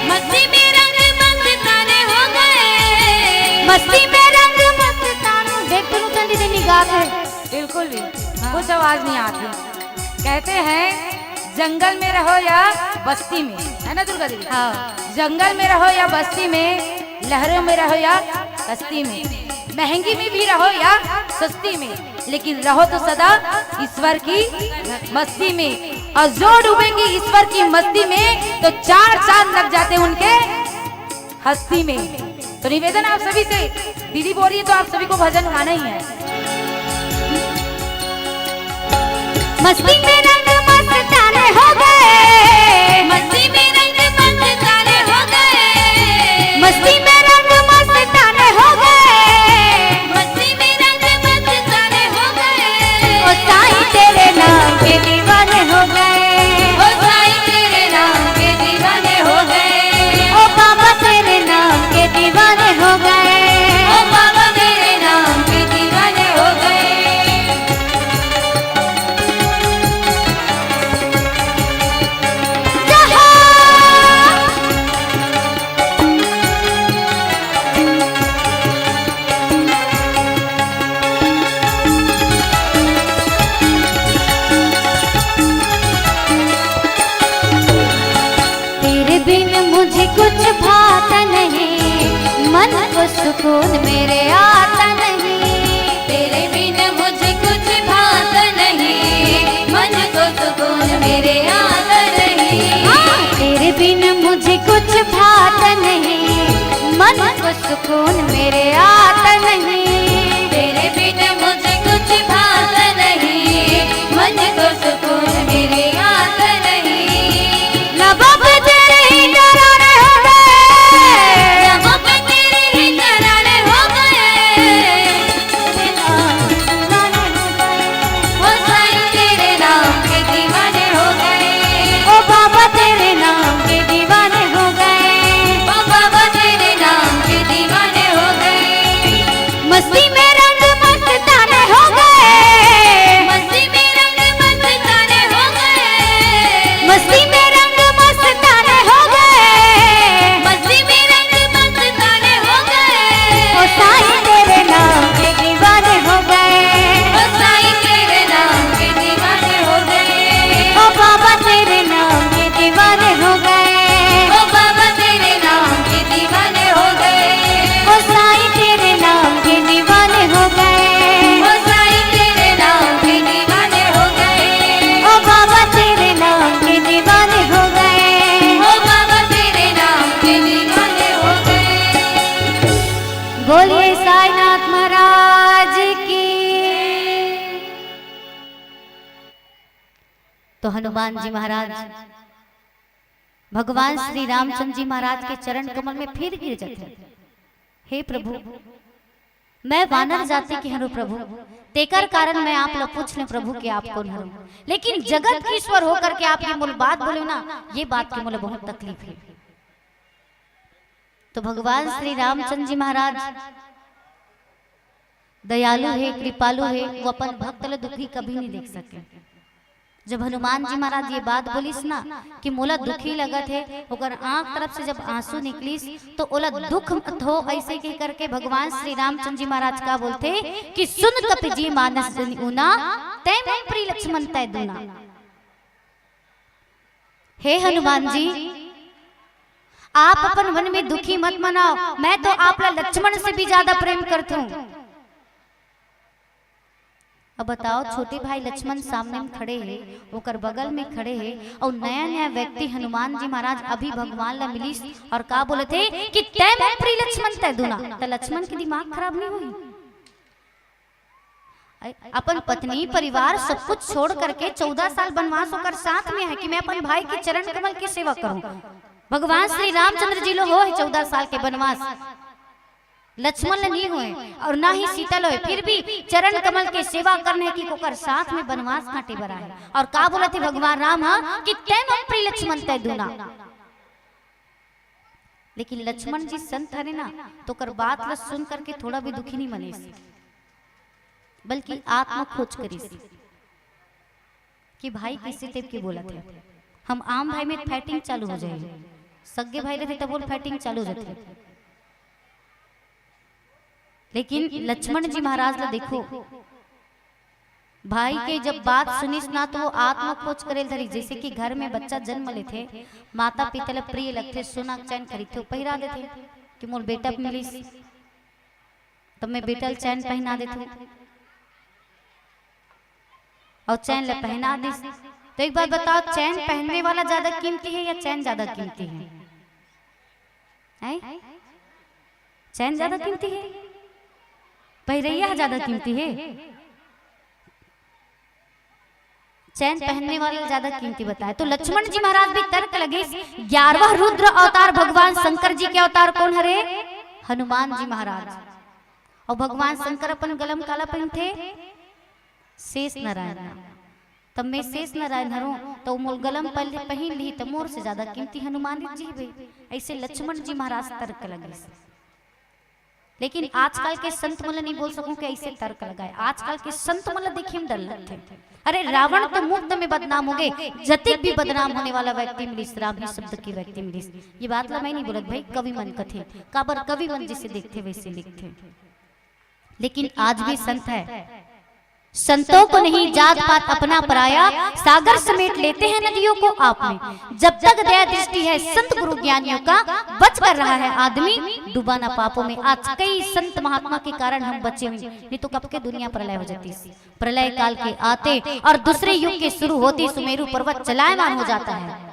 मस्ती में रंग मस्ताने हो गए, मस्ती में रंग मस्ताने। देख तुम चंदी से निगाह है बिल्कुल भी कुछ आवाज नहीं आती। कहते हैं जंगल में रहो या बस्ती में, है ना दुर्गा देवी? हाँ। जंगल में रहो या बस्ती में, लहरों में रहो या कश्ती में, महंगी में भी रहो या सस्ती में, लेकिन रहो तो सदा ईश्वर की मस्ती में। और जो डूबेंगी ईश्वर की मस्ती में तो 4 चांद लग जाते उनके हस्ती में। तो निवेदन आप सभी से, दीदी बोल रही है तो आप सभी को भजन गाना ही है। मस्ती में रंग मस्ताने हो गए, मस्ती में रंग मस्ताने हो गए, मस्ती में रंग मस्ताने हो गए, मस्ती में रंग मस्ताने हो गए। ओ साईं तेरे नाम के दीवाने हो गए, ओ साईं तेरे नाम के दीवाने हो गए, ओ बाबा तेरे नाम के दीवाने हो गए, ओ बाबा तेरे नाम के दीवाने हो गए। तेरे बिन मुझे कुछ भाता नहीं, मन को सुकून मेरे आता नहीं, तेरे बिना मुझे कुछ भाता नहीं, मन को सुकून मेरे आता नहीं। तेरे बिन मुझे कुछ भाता नहीं, मन को सुकून मेरे आता नहीं, तेरे बिना मुझे कुछ भाता नहीं, मन को सुकून मेरे आता नहीं। लबों पे तेरे ही तराने हो गए, लबों पे तेरे ही तराने हो गए, ओ साईं तेरे नाम के दीवाने हो गए, ओ बाबा तेरे नाम के दीवाने हो गए, ओ बाबा तेरे नाम के दीवाने हो गए। मस्ती में रंग मस्ताने हो गए, मस्ती में रंग मस्ताने हो गए, मस्ती में रंग मस्ताने हो गए, मस्ती में रंग मस्ताने हो गए। ओ साईं तेरे नाम के दीवाने हो गए, ओ साईं तेरे नाम के दीवाने हो गए, ओ बाबा तेरे नाम के दीवाने हो गए, ओ बाबा तेरे नाम के दीवाने हो गए, ओ साईं तेरे नाम के दीवाने हो गए, ओ साईं तेरे नाम के दीवाने हो गए, ओ बाबा तेरे नाम के दीवाने हो गए, ओ बाबा तेरे नाम के दीवाने हो गए। बोलिए साईनाथ महाराज की। तो हनुमान जी महाराज भगवान श्री रामचंद्र जी महाराज के चरण कमल में फिर गिर जाते हैं। हे प्रभु, मैं वानर जाति की हूँ प्रभु, तेकर कारण मैं आप लोग पूछ लें प्रभु कि आप कौन हूँ, लेकिन जगत की ईश्वर होकर के आप ये मूल बात बोले ना, ये बात की मुझे बहुत तकलीफ है। तो भगवान श्री रामचंद्र जी महाराज दयालु है, कृपालु है, वो अपन भक्त दुखी कभी नहीं देख सके। जब हनुमान जी महाराज ये बात बोलिस ना कि मोला दुखी लगत है, ओकर आंख तरफ से जब आंसू निकलिस तो ओला दुख मत हो, ऐसे कह करके भगवान श्री रामचंद्र जी महाराज का बोलते कि सुन कपि जी मानस ऊना तै मैं प्रिय लक्ष्मण तै दूना। हे हनुमान जी, आप अपन मन में दुखी मत मनाओ, मैं तो आप लक्ष्मण से भी ज्यादा प्रेम करता हूँ। अब बताओ, छोटे भाई लक्ष्मण सामने में खड़े हैं, ओकर बगल में खड़े हैं, और नया नया व्यक्ति हनुमान जी महाराज अभी भगवान ला मिलिस और का बोले थे कि तै मैं प्रिय लक्ष्मण तै दूना। तो लक्ष्मण के दिमाग खराब नहीं हुई? अपन पत्नी परिवार सब कुछ छोड़ करके 14 साल वनवास होकर साथ में है कि मैं अपन भाई के चरण कमल की सेवा करूं। भगवान श्री रामचंद्र जी लो हो 14 साल के वनवास, लक्ष्मण नहीं हुए और ना ही सीता लो, फिर भी चरण कमल के सेवा करने की कोकर साथ में वनवास काटे बरा है। और का बोला थे भगवान राम कि तै मैं प्रिय लक्ष्मण तै दूना। लेकिन लक्ष्मण जी संत हरे ना, तो कर बात ला सुन करके थोड़ा भी दुखी नहीं मने, बल्कि आत्मा खोज करी कि भाई किसी टाइप की बोला थे। हम आम भाई में फाइटिंग चालू हो जाएगी, सगे भाई रहते तब बोल फाइटिंग चालू हो जाती। लेकिन लक्ष्मण जी महाराज ला देखो, भाई के जब बात सुनिस ना तो वो आत्मा खोज करे धरी। जैसे कि घर में बच्चा जन्म ले थे, माता पिता ला प्रिय लगते, सोना चैन खरीदते पहिरा देते कि मोर बेटा मिलिस तब मैं बेटा चैन पहना देते और चैन ले पहना दिस। तो एक बात बताओ, चैन पहनने वाला ज्यादा कीमती है या चैन ज्यादा कीमती है? चैन ज्यादा कीमती है, पहिरैया ज्यादा कीमती है? चैन पहनने वाला ज्यादा कीमती बताए। तो लक्ष्मण जी महाराज भी तर्क लगे। 11वां रुद्र अवतार भगवान शंकर जी के अवतार कौन हरे? हनुमान जी महाराज। और भगवान शंकर अपन गलम काला पहन थे शेष नारायण। तब मैं शेष नारायण हूँ तो मोल गलम पहन ली तो मोर से ज्यादा कीमती हनुमान जी भाई। ऐसे लक्ष्मण जी महाराज तर्क लगे। लेकिन आजकल के संत मला नहीं बोल सकूं कि ऐसे तर्क लगाए। आजकल के संत मला देखिए हम डर लगते। अरे रावण तो मुफ्त में बदनाम हो गए, जतिक भी बदनाम होने वाला व्यक्ति मिलिस, राम ही शब्द की व्यक्ति मिलिस। ये बात ला मैं नहीं बोलत भाई, कवि मन कथे काबर कवि मन जिसे देखते वैसे लिखते। लेकिन आज भी संत है, संतों को नहीं जात पात अपना पराया, सागर समेट लेते हैं नदियों को आप में। जब तक दया दृष्टि है संत गुरु ज्ञानियों का, बच कर रहा है आदमी डूबा ना पापों में। आज कई संत महात्मा के कारण हम बचे हुए, नहीं तो कब के दुनिया प्रलय हो जाती। प्रलय काल के आते और दूसरे युग के शुरू होती सुमेरु पर्वत चलायमान हो जाता है।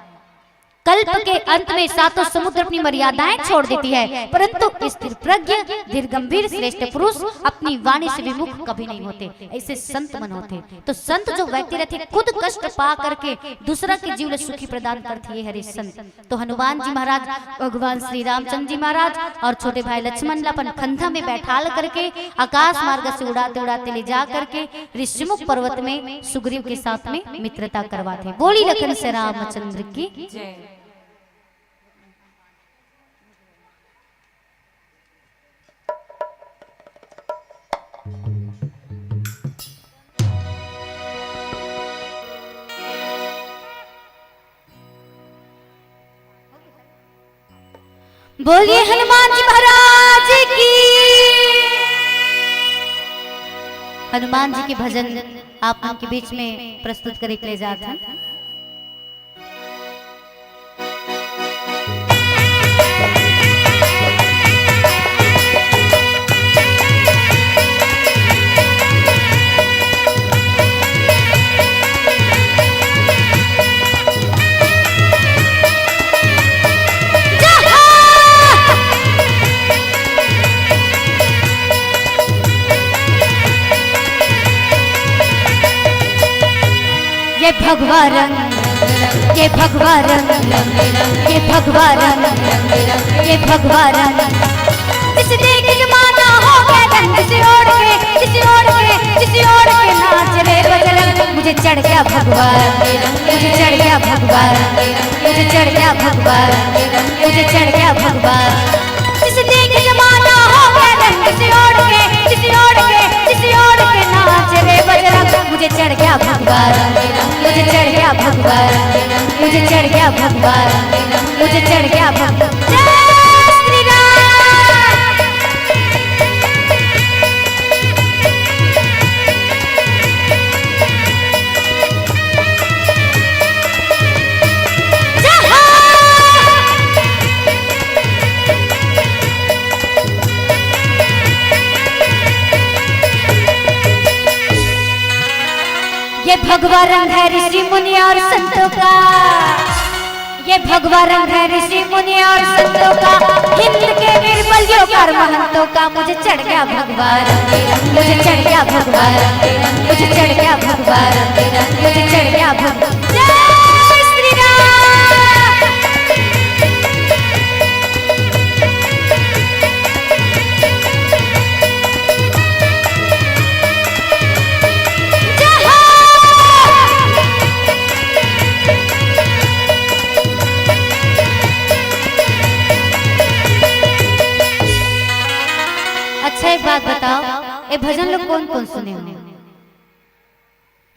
कल्प के अंत में सातों समुद्र अपनी मर्यादाएं छोड़ देती है, परंतु स्थिर प्रज्ञ धीर गंभीर श्रेष्ठ पुरुष अपनी वाणी से विमुख कभी नहीं होते। ऐसे संत मन होते। तो संत जो व्यक्ति रहते खुद कष्ट पा करके दूसरा के जीवन सुखी प्रदान करती है हरे संत। तो हनुमान जी महाराज, भगवान श्री रामचंद्र जी महाराज और छोटे भाई लक्ष्मण अपन कंधा में बैठाल करके आकाश मार्ग से उड़ाते उड़ाते ले जा करके ऋषिमुख पर्वत में सुग्रीव के साथ में मित्रता करवाते। बोली लखन से रामचंद्र की जय। बोलिए हनुमान जी महाराज की। हनुमान जी के भजन आप उनके बीच में प्रस्तुत करे ले जाते हैं। ये भगवा रंग, ये भगवा रंग, ये भगवा रंग, ये भगवा रंग। इस देख जमाना हो गया रंग, किसी और के, किसी और के, किसी और के नाच रे बजरंग। मुझे चढ़ गया भगवा, मुझे चढ़ गया भगवा, मुझे चढ़ गया भगवा, मुझे चढ़ गया भगवा। इस देख जमाना हो गया रंग, किसी और के, किसी और के, किसी और के नाच रे बजरंग। मुझे चढ़ गया भगवा, मुझे चढ़ मुझे चढ़ गया भगवा रंग, मुझे चढ़ गया भगवा। जय श्री राम। ये भगवा रंग है ऋषि मुनि और संतों का, ये भगवा रंग है ऋषि मुनि और संतों का, हिंद के निर्बल योगार महंतों का। मुझे चढ़ गया भगवा रंग, मुझे चढ़ गया भगवा रंग, मुझे चढ़ गया भगवा रंग, मुझे चढ़ गया भगवा। जय श्री राम। अच्छा एक बात बताओ, ये भजन लोग कौन कौन सुने हो?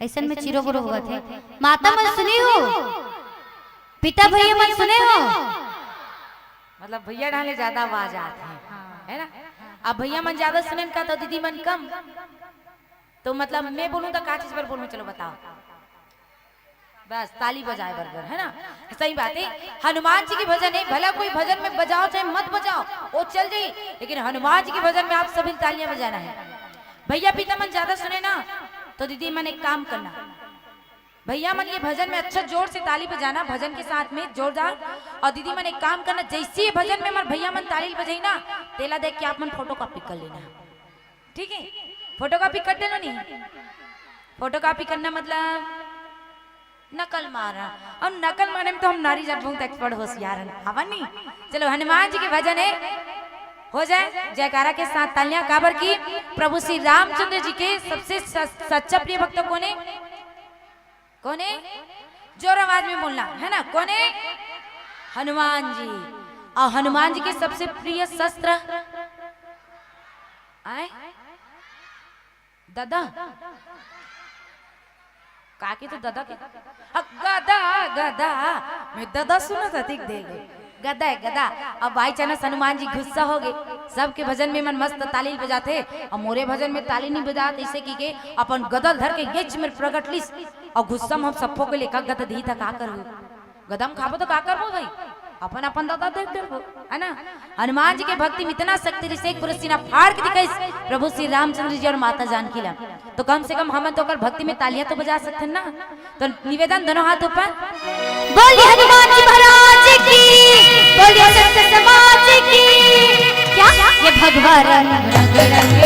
ऐसा में चिरो बुरो हुआ थे। माता मन सुनी हो, पिता भैया मन सुने हो? मतलब भैया ढाले ज्यादा आवाज आते हैं, है ना? अब भैया मन ज्यादा सुने का तो दीदी मन कम, तो मतलब मैं बोलूं तो का चीज पर बोलूं? चलो बताओ। बस ताली बजाए बरबर, है ना? सही बात है। हनुमान जी के भजन है, भला कोई भजन में बजाओ चाहे मत बजाओ, वो चल जाए, लेकिन हनुमान जी के भजन में आप सभी तालियां बजाना है। भैया पिता मन ज्यादा सुने ना, तो दीदी मन एक काम करना, भैया मन ये भजन में अच्छा जोर से ताली बजाना, भजन के साथ में जोरदार। और दीदी मन एक काम करना, जैसे ये भजन में मन भैया मन ताली बजाई ना, तेला देख के आप मन फोटो कॉपी कर लेना, ठीक है? फोटो कॉपी कर देना। नहीं, फोटो कॉपी करना मतलब नकल मारा, और नकल मारने में तो हम नारी जात बहुत एक्सपर्ट होशियार हैं, हवा नहीं। चलो हनुमान जी के भजन है, हो जाए जयकारा के साथ तालियां। काबर की प्रभु श्री रामचंद्र जी के सबसे सच्चा प्रिय भक्त कौन है? कौन है? जोर आवाज में बोलना, है ना? कौन है? हनुमान जी। और हनुमान जी के सबसे प्रिय शस्त्र आए दादा काके तो दादा के गदा गदा, मैं दादा सुना था, ठीक दे गदा है गदा। अब भाई चानस हनुमान जी गुस्सा हो गए, सबके भजन में मन मस्त ताली बजाते, और मोरे भजन में ताली नहीं बजाते, इसे की के अपन गदल धर के गेच में प्रगट लिस, और गुस्सा में हम सबको के लेकर गद दी था का करो, गदम खाबो तो का करबो भाई, अपन अपन दादा देख देखो, है ना? हनुमान जी के भक्ति में इतना शक्ति ऋषि एक पुरुष सीना फाड़ के दिखाई प्रभु श्री रामचंद्र जी और माता जानकी ला, तो कम से कम हम तो कर भक्ति में तालियां तो बजा सकते हैं ना। तो निवेदन दोनों हाथ ऊपर, बोलिए हनुमान जी महाराज की, बोलिए सत्य समाज की। क्या ये भगवा रंग,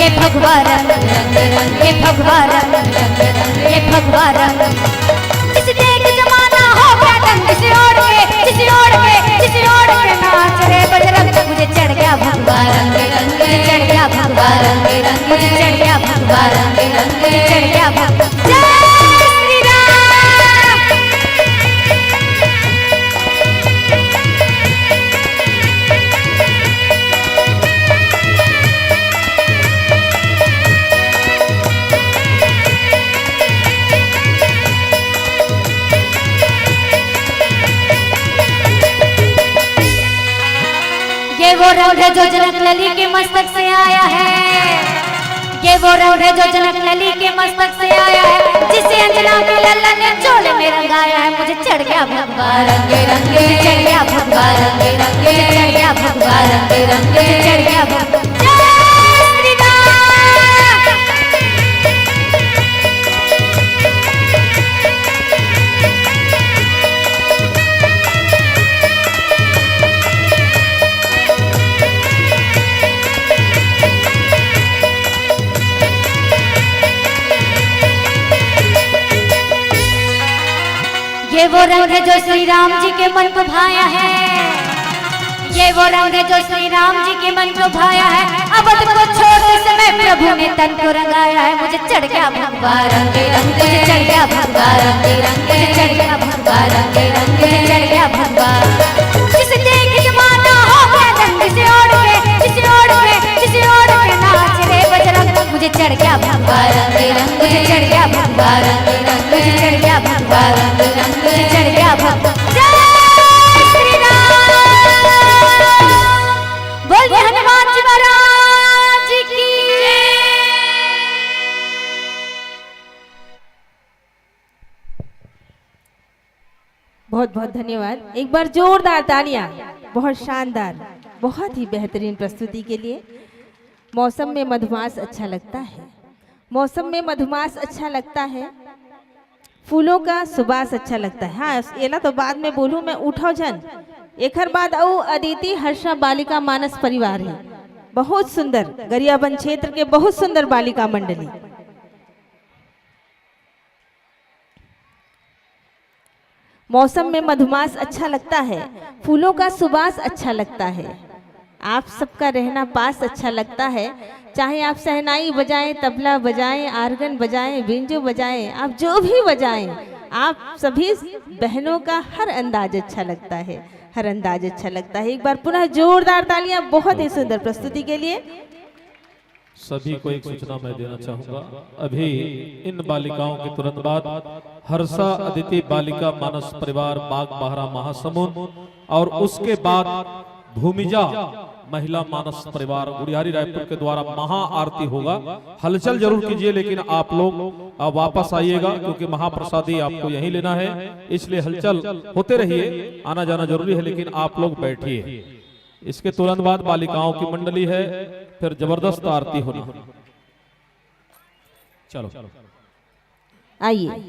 ये भगवा रंग, ये भगवा रंग, ये भगवा रंग। किसी देख जमाना हो गया दंग, किसी ओर के, किसी ओर के, किसी ओर के नाच रे बजरंग। मुझे चढ़ गया भगवा रंग, मुझे चढ़ गया भगवा रंग, मुझे चढ़ गया भगवा रंग, मुझे चढ़ गया भगवा। जय श्री राम। ये वो रंग है जो जनक लली के मस्तक से आया है, ये वो रंग है जो जनक लली के मस्तक से आया है, जिसे अंजना के लल्ला ने चोले में रंगाया है। मुझे चढ़ गया भगवा रंग, मुझे चढ़ गया भगवा रंग, मुझे चढ़ गया भगवा रंग, मुझे चढ़ गया भगवा। जय श्री राम। ये वो रंग है जो श्री राम जी के मन को भाया है, ये वो रंग है जो श्री राम जी के मन को भाया है। अवध को छोड़ते समय प्रभु ने तन को रंगाया है। मुझे चढ़ गया भगवा रंग, मुझे चढ़ गया भगवा रंग, मुझे चढ़ गया भगवा रंग, मुझे चढ़ गया भगवा। जिसे देख जमाना हो गया दंग, किसी और के, किसी और के, किसी और के नाच रे बजरंग। मुझे चढ़ गया भगवा रंग, मुझे चढ़ गया भगवा रंग, मुझे चढ़ गया भगवा रंग, मुझे चढ़ गया भगवा। बहुत बहुत धन्यवाद। एक बार जोरदार तालियां। बहुत शानदार, बहुत ही बेहतरीन प्रस्तुति के लिए। मौसम में मधुमास अच्छा लगता है, मौसम में मधुमास अच्छा लगता है, फूलों का सुबास अच्छा लगता है। हाँ ये ना तो बाद में बोलूं मैं, उठो जन एक हर बाद औ अदिति हर्षा बालिका मानस परिवार है, बहुत सुंदर गरियाबंद क्षेत्र के बहुत सुंदर बालिका मंडली। मौसम में मधुमास अच्छा लगता है, फूलों का सुबास अच्छा लगता है, आप सबका रहना पास अच्छा लगता है। चाहे आप सहनाई बजाएं, तबला बजाएं, आर्गन बजाएं, बिंजो बजाएं, आप जो भी बजाएं, आप सभी बहनों का हर अंदाज अच्छा लगता है, हर अंदाज अच्छा लगता है। एक बार पुनः जोरदार तालियां बहुत ही सुंदर प्रस्तुति के लिए। सभी को एक सूचना मैं देना चाहूंगा। अभी इन बालिकाओं के तुरंत बाद हर्षा अदिति बालिका मानस परिवार बाग बहरा महासमुंद और उसके बाद भूमिजा महिला मानस परिवार गुड़ियारी रायपुर के द्वारा महा आरती होगा। हलचल जरूर कीजिए, लेकिन आप लोग अब वापस आइएगा क्योंकि महाप्रसादी आपको यहीं लेना है, इसलिए हलचल होते रहिए, आना जाना जरूरी है, लेकिन आप लोग बैठिए। इसके तुरंत बाद बालिकाओं की मंडली है, फिर जबरदस्त आरती होनी। चलो आइए,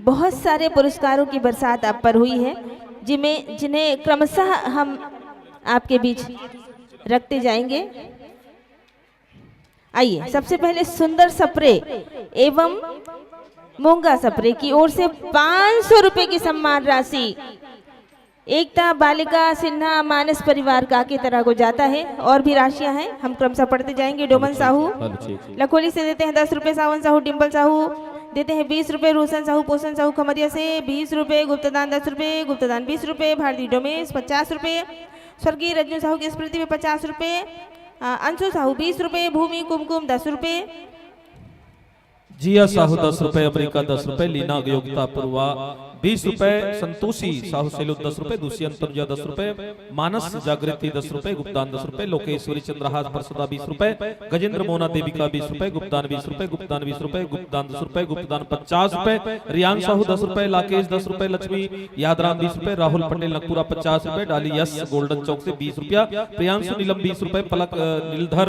बहुत सारे पुरस्कारों की बरसात आप पर हुई है, जिन्हें क्रमशः हम आपके बीच रखते जाएंगे। आइए, सबसे पहले सुंदर सप्रे एवं मूंगा सप्रे की ओर से 500 रुपए की सम्मान राशि एकता बालिका सिन्हा मानस परिवार का की तरह को जाता है। और भी राशियां हैं, हम क्रमशः पढ़ते जाएंगे। डोमन साहू लखोली से देते हैं 10 रुपए, सावन साहू डिम्पल साहू देते हैं 20 रुपए, रोशन साहू पोषण साहू खमरिया से 20 रुपए, गुप्तदान 10 रुपए, गुप्तदान 20 रुपए, भारतीय डोमेश 50 रुपए, स्वर्गीय रजनी साहू की स्मृति में 50 रुपए, अंशु साहू 20 रुपए, भूमि कुमकुम 10 रुपए, जिया साहू 10 रुपए, अमेरिका 10 रुपए, लीना योग्यता पूर्वा 20 रुपए, संतोषी साहू सेलू 10 रुपए, दुष्यंत तनुजा 10 रुपए, मानस जागृति 10 रुपए, गुप्तान 10 रुपए, लोकेश्वरी चंद्रहास प्रसदा 20 रुपए, गजेंद्र मोना देविका 20 रुपए, गुप्तान 20 रुपए, गुप्तान 20 रुपए, गुप्तान 10 रुपए, गुप्तान 50 रुपए, रियान साहू 10 रुपए, लाकेश 10 रुपए, लक्ष्मी यादराम 20 रुपए, राहुल पटेल नकपुरा 50 रुपए, डाली यस गोल्डन चौक से 20 रुपया, प्रियांशु नीलम 20 रुपए, पलक नीलधर